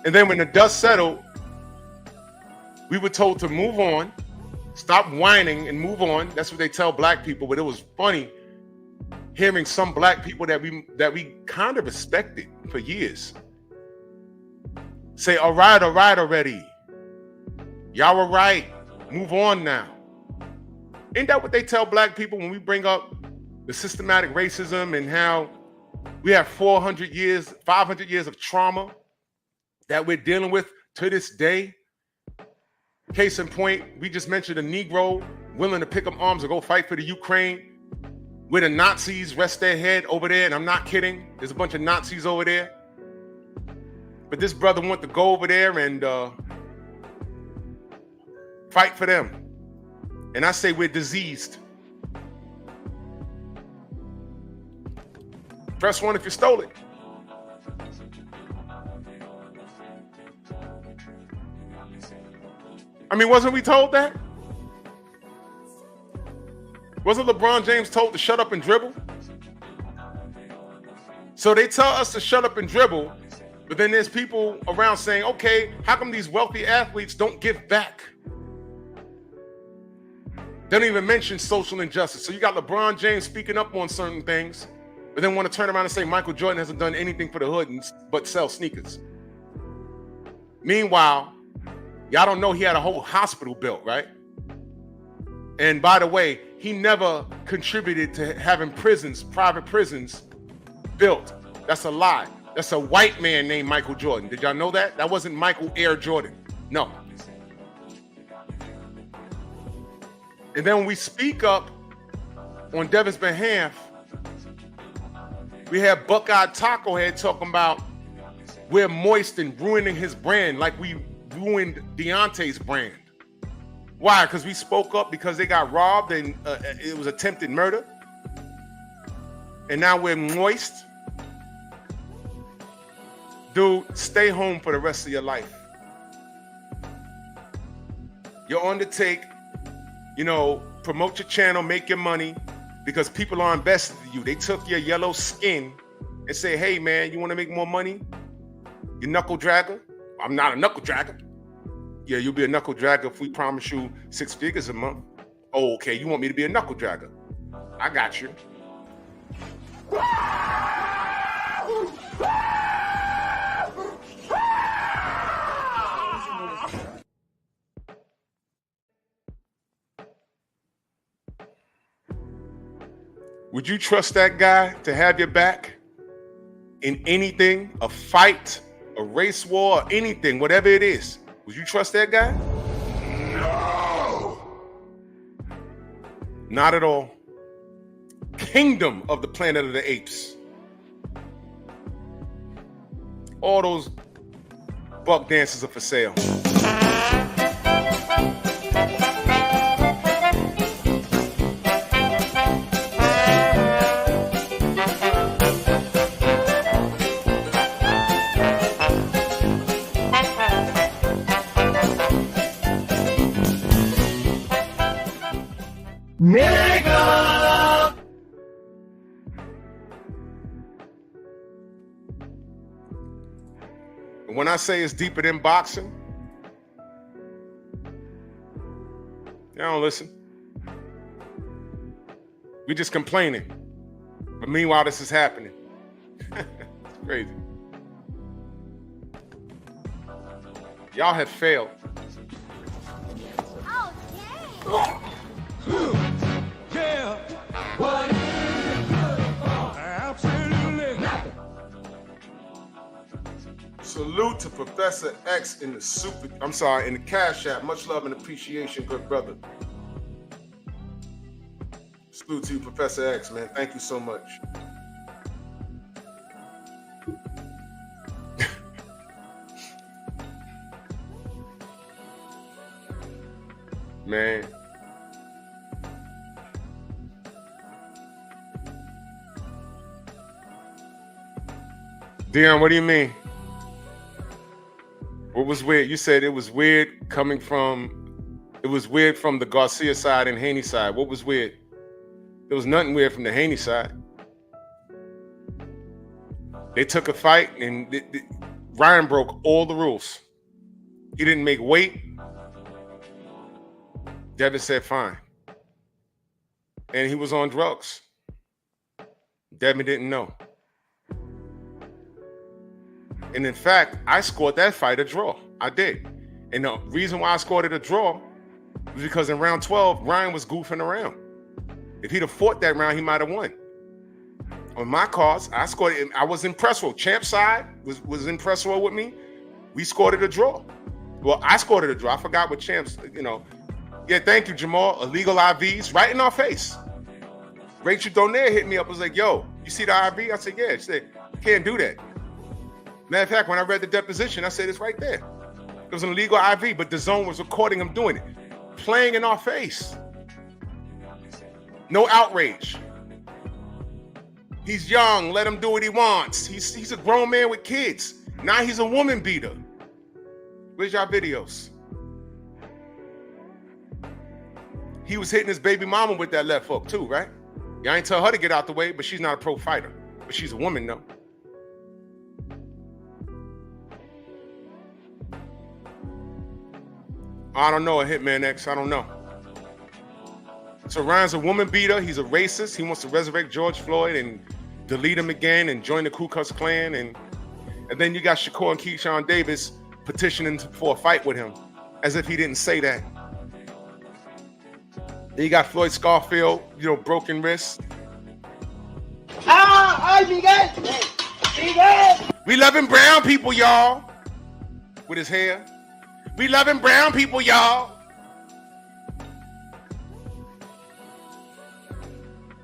And then when the dust settled, we were told to move on, stop whining and move on. That's what they tell black people. But it was funny hearing some black people that we kind of respected for years say, all right already. Y'all were right. Move on now. Ain't that what they tell black people when we bring up the systematic racism and how we have 400 years, 500 years of trauma that we're dealing with to this day? Case in point, we just mentioned a Negro willing to pick up arms and go fight for the Ukraine, where the Nazis rest their head over there. And I'm not kidding. There's a bunch of Nazis over there. But this brother wanted to go over there and fight for them. And I say we're diseased. Press one if you stole it. I mean, wasn't we told that? Wasn't LeBron James told to shut up and dribble? So they tell us to shut up and dribble, but then there's people around saying, okay, how come these wealthy athletes don't give back? They don't even mention social injustice. So you got LeBron James speaking up on certain things, but then want to turn around and say Michael Jordan hasn't done anything for the hood but sell sneakers. Meanwhile, y'all don't know he had a whole hospital built, right? And by the way, he never contributed to having prisons, private prisons built. That's a lie. That's a white man named Michael Jordan. Did y'all know that? That wasn't Michael Air Jordan. No. And then when we speak up on Devin's behalf, we have Buckeye Taco Head talking about we're moist and ruining his brand like we ruined Deontay's brand. Why? Because we spoke up because they got robbed and it was attempted murder. And now we're moist. Dude, stay home for the rest of your life. You're on the take, promote your channel, make your money, because people are invested in you. They took your yellow skin and say, hey man, you want to make more money? You knuckle dragger? I'm not a knuckle dragger. Yeah, you'll be a knuckle dragger if we promise you 6 figures a month. Oh, okay, you want me to be a knuckle dragger? I got you. Would you trust that guy to have your back in anything, a fight, a race war, or anything, whatever it is? Would you trust that guy? No. Not at all. Kingdom of the Planet of the Apes. All those buck dances are for sale. Nigga! When I say it's deeper than boxing, y'all don't listen. We just complaining. But meanwhile, this is happening. It's crazy. Y'all have failed. Oh, Yeah. What is it good for? Absolutely nothing. Salute to Professor X in the Cash App. Much love and appreciation, good brother. Salute to you, Professor X, man. Thank you so much. man. Dion, what do you mean? What was weird? You said it was weird coming from, it was weird from the Garcia side and Haney side. What was weird? There was nothing weird from the Haney side. They took a fight and Ryan broke all the rules. He didn't make weight. Devin said fine. And he was on drugs. Devin didn't know. And in fact, I scored that fight a draw. I did. And the reason why I scored it a draw was because in round 12, Ryan was goofing around. If he'd have fought that round, he might have won. On my cards, I scored it. I was in press row. Champ side was in press row with me. We scored it a draw. Well, I scored it a draw. I forgot what Champs, Yeah, thank you, Jamal. Illegal IVs right in our face. Rachel Donaire hit me up, was like, yo, you see the IV? I said, yeah. She said, can't do that. Matter of fact, when I read the deposition, I said, it's right there. It was an illegal IV, but the zone was recording him doing it. Playing in our face. No outrage. He's young. Let him do what he wants. He's a grown man with kids. Now he's a woman beater. Where's y'all videos? He was hitting his baby mama with that left hook too, right? Y'all ain't tell her to get out the way, but she's not a pro fighter. But she's a woman, though. I don't know, a Hitman X. I don't know. So Ryan's a woman beater. He's a racist. He wants to resurrect George Floyd and delete him again and join the Ku Klux Klan. And then you got Shakur and Keyshawn Davis petitioning for a fight with him, as if he didn't say that. Then you got Floyd Scarfield, broken wrist. We loving brown people, y'all. With his hair. We loving brown people, y'all.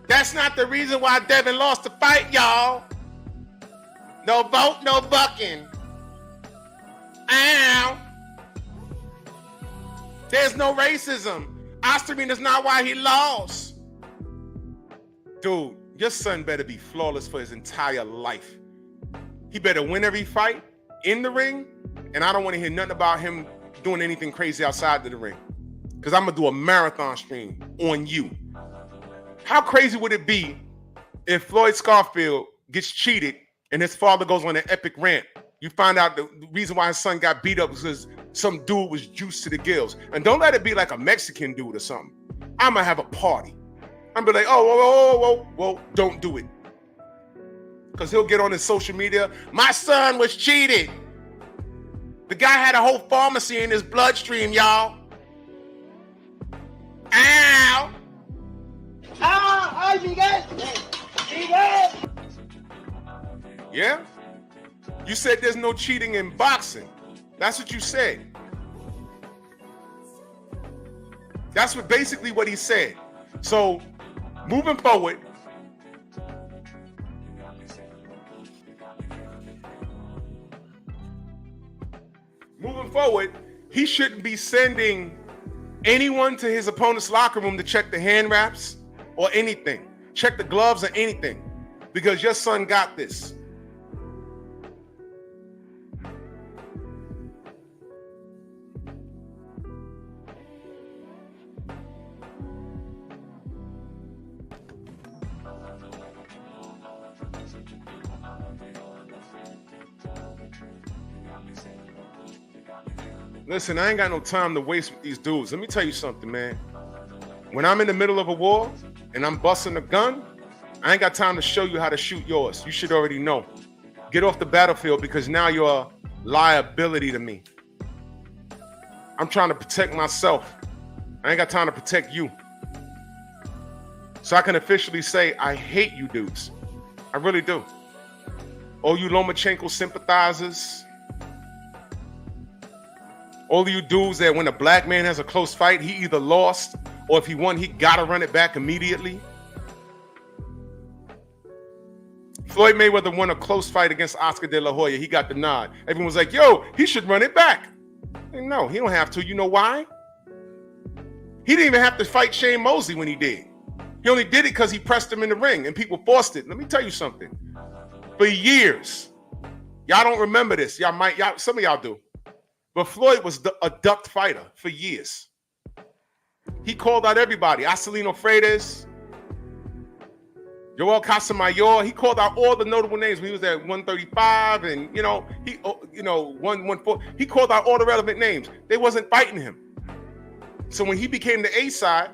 That's not the reason why Devin lost the fight, y'all. No vote, no bucking. Ow. There's no racism. Osterman is not why he lost. Dude, your son better be flawless for his entire life. He better win every fight in the ring, and I don't want to hear nothing about him doing anything crazy outside of the ring, because I'm going to do a marathon stream on you. How crazy would it be if Floyd Scarfield gets cheated and his father goes on an epic rant? You find out the reason why his son got beat up was because some dude was juiced to the gills. And don't let it be like a Mexican dude or something. I'm going to have a party. I'm going to be like, whoa, don't do it. Because he'll get on his social media. My son was cheated. The guy had a whole pharmacy in his bloodstream, y'all. Ow. Yeah? You said there's no cheating in boxing. That's what you said. That's basically what he said. So, moving forward, he shouldn't be sending anyone to his opponent's locker room to check the hand wraps or anything. Check the gloves or anything. Because your son got this. Listen, I ain't got no time to waste with these dudes. Let me tell you something, man. When I'm in the middle of a war and I'm busting a gun, I ain't got time to show you how to shoot yours. You should already know. Get off the battlefield, because now you're a liability to me. I'm trying to protect myself. I ain't got time to protect you. So I can officially say I hate you dudes. I really do. All you Lomachenko sympathizers. All of you dudes that when a black man has a close fight, he either lost, or if he won, he gotta run it back immediately. Floyd Mayweather won a close fight against Oscar De La Hoya. He got the nod. Everyone was like, yo, he should run it back. And no, he don't have to. You know why? He didn't even have to fight Shane Mosley when he did. He only did it because he pressed him in the ring and people forced it. Let me tell you something. For years, y'all don't remember this. Some of y'all do. But Floyd was a ducked fighter for years. He called out everybody. Acelino Freitas, Joel Casamayor. He called out all the notable names when he was at 135 and, 114. He called out all the relevant names. They wasn't fighting him. So when he became the A side,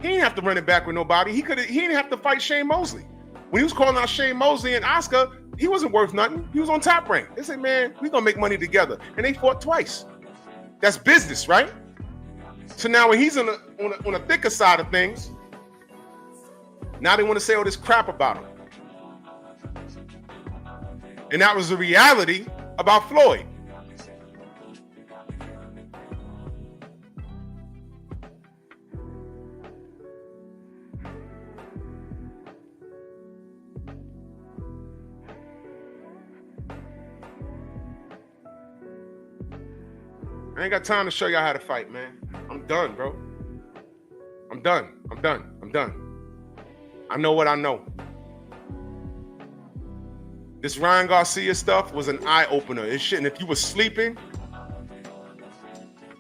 he didn't have to run it back with nobody. He didn't have to fight Shane Mosley. When he was calling out Shane Mosley and Oscar, he wasn't worth nothing. He was on Top Rank. They said, man, we're going to make money together. And they fought twice. That's business, right? So now when he's on the thicker side of things, now they want to say all this crap about him. And that was the reality about Floyd. I ain't got time to show y'all how to fight, man. I'm done, bro. I'm done. I know what I know. This Ryan Garcia stuff was an eye-opener. It shouldn't. If you were sleeping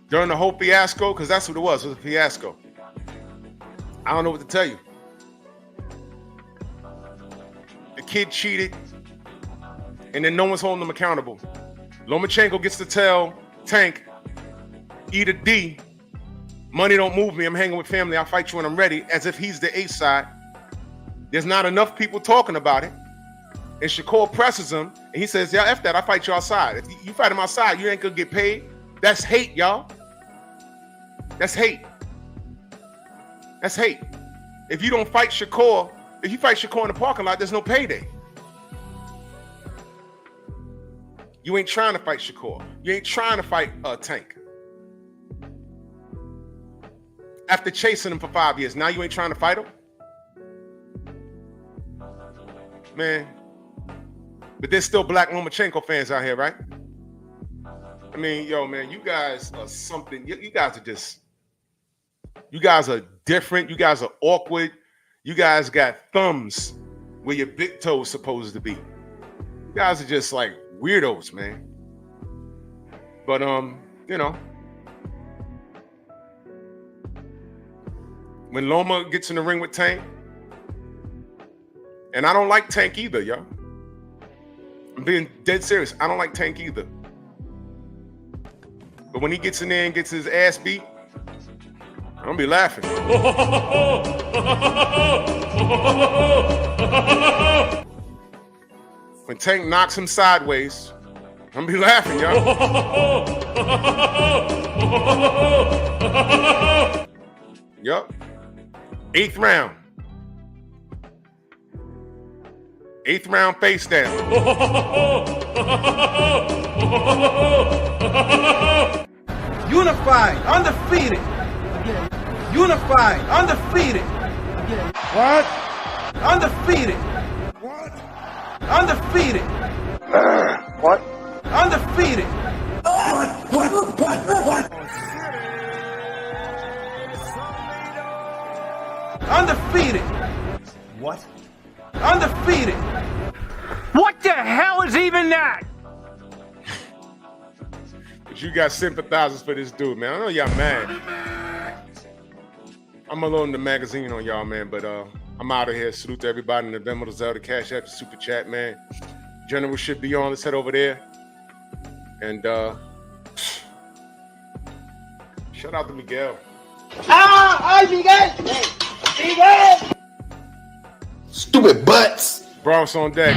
during the whole fiasco, because that's what it was a fiasco. I don't know what to tell you. The kid cheated, and then no one's holding him accountable. Lomachenko gets to tell Tank, eat a D. Money don't move me. I'm hanging with family. I'll fight you when I'm ready, as if he's the A side. There's not enough people talking about it. And Shakur presses him, and he says, yeah, F that. I'll fight you outside. If you fight him outside, you ain't going to get paid. That's hate, y'all. That's hate. That's hate. If you don't fight Shakur, if you fight Shakur in the parking lot, there's no payday. You ain't trying to fight Shakur. You ain't trying to fight Tank. After chasing him for 5 years, now you ain't trying to fight him? Man. But there's still black Lomachenko fans out here, right? I mean, yo, man, you guys are something. You guys are just, you guys are different. You guys are awkward. You guys got thumbs where your big toe is supposed to be. You guys are just like weirdos, man. But, when Loma gets in the ring with Tank, and I don't like Tank either, yo. I'm being dead serious. I don't like Tank either. But when he gets in there and gets his ass beat, I'm gonna be laughing. When Tank knocks him sideways, I'm gonna be laughing, yo. Yup. 8th round. 8th round face down. Unified, undefeated. Unified, undefeated. What? Undefeated. What? Undefeated. What? Undefeated. What? Undefeated. What? Undefeated. What the hell is even that? But you got sympathizers for this dude, man. I know y'all mad. I'm gonna load the magazine on y'all, man, but I'm out of here. Salute to everybody in the Venmo, the Zelda, Cash App, the Super Chat, man. General should be on. Let's head over there. And shout out to Miguel. Ay, Miguel! Miguel! Stupid butts! Bronx on deck.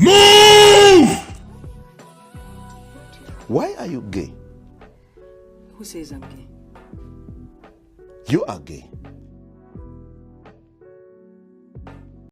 Move! Why are you gay? Who says I'm gay? You are gay.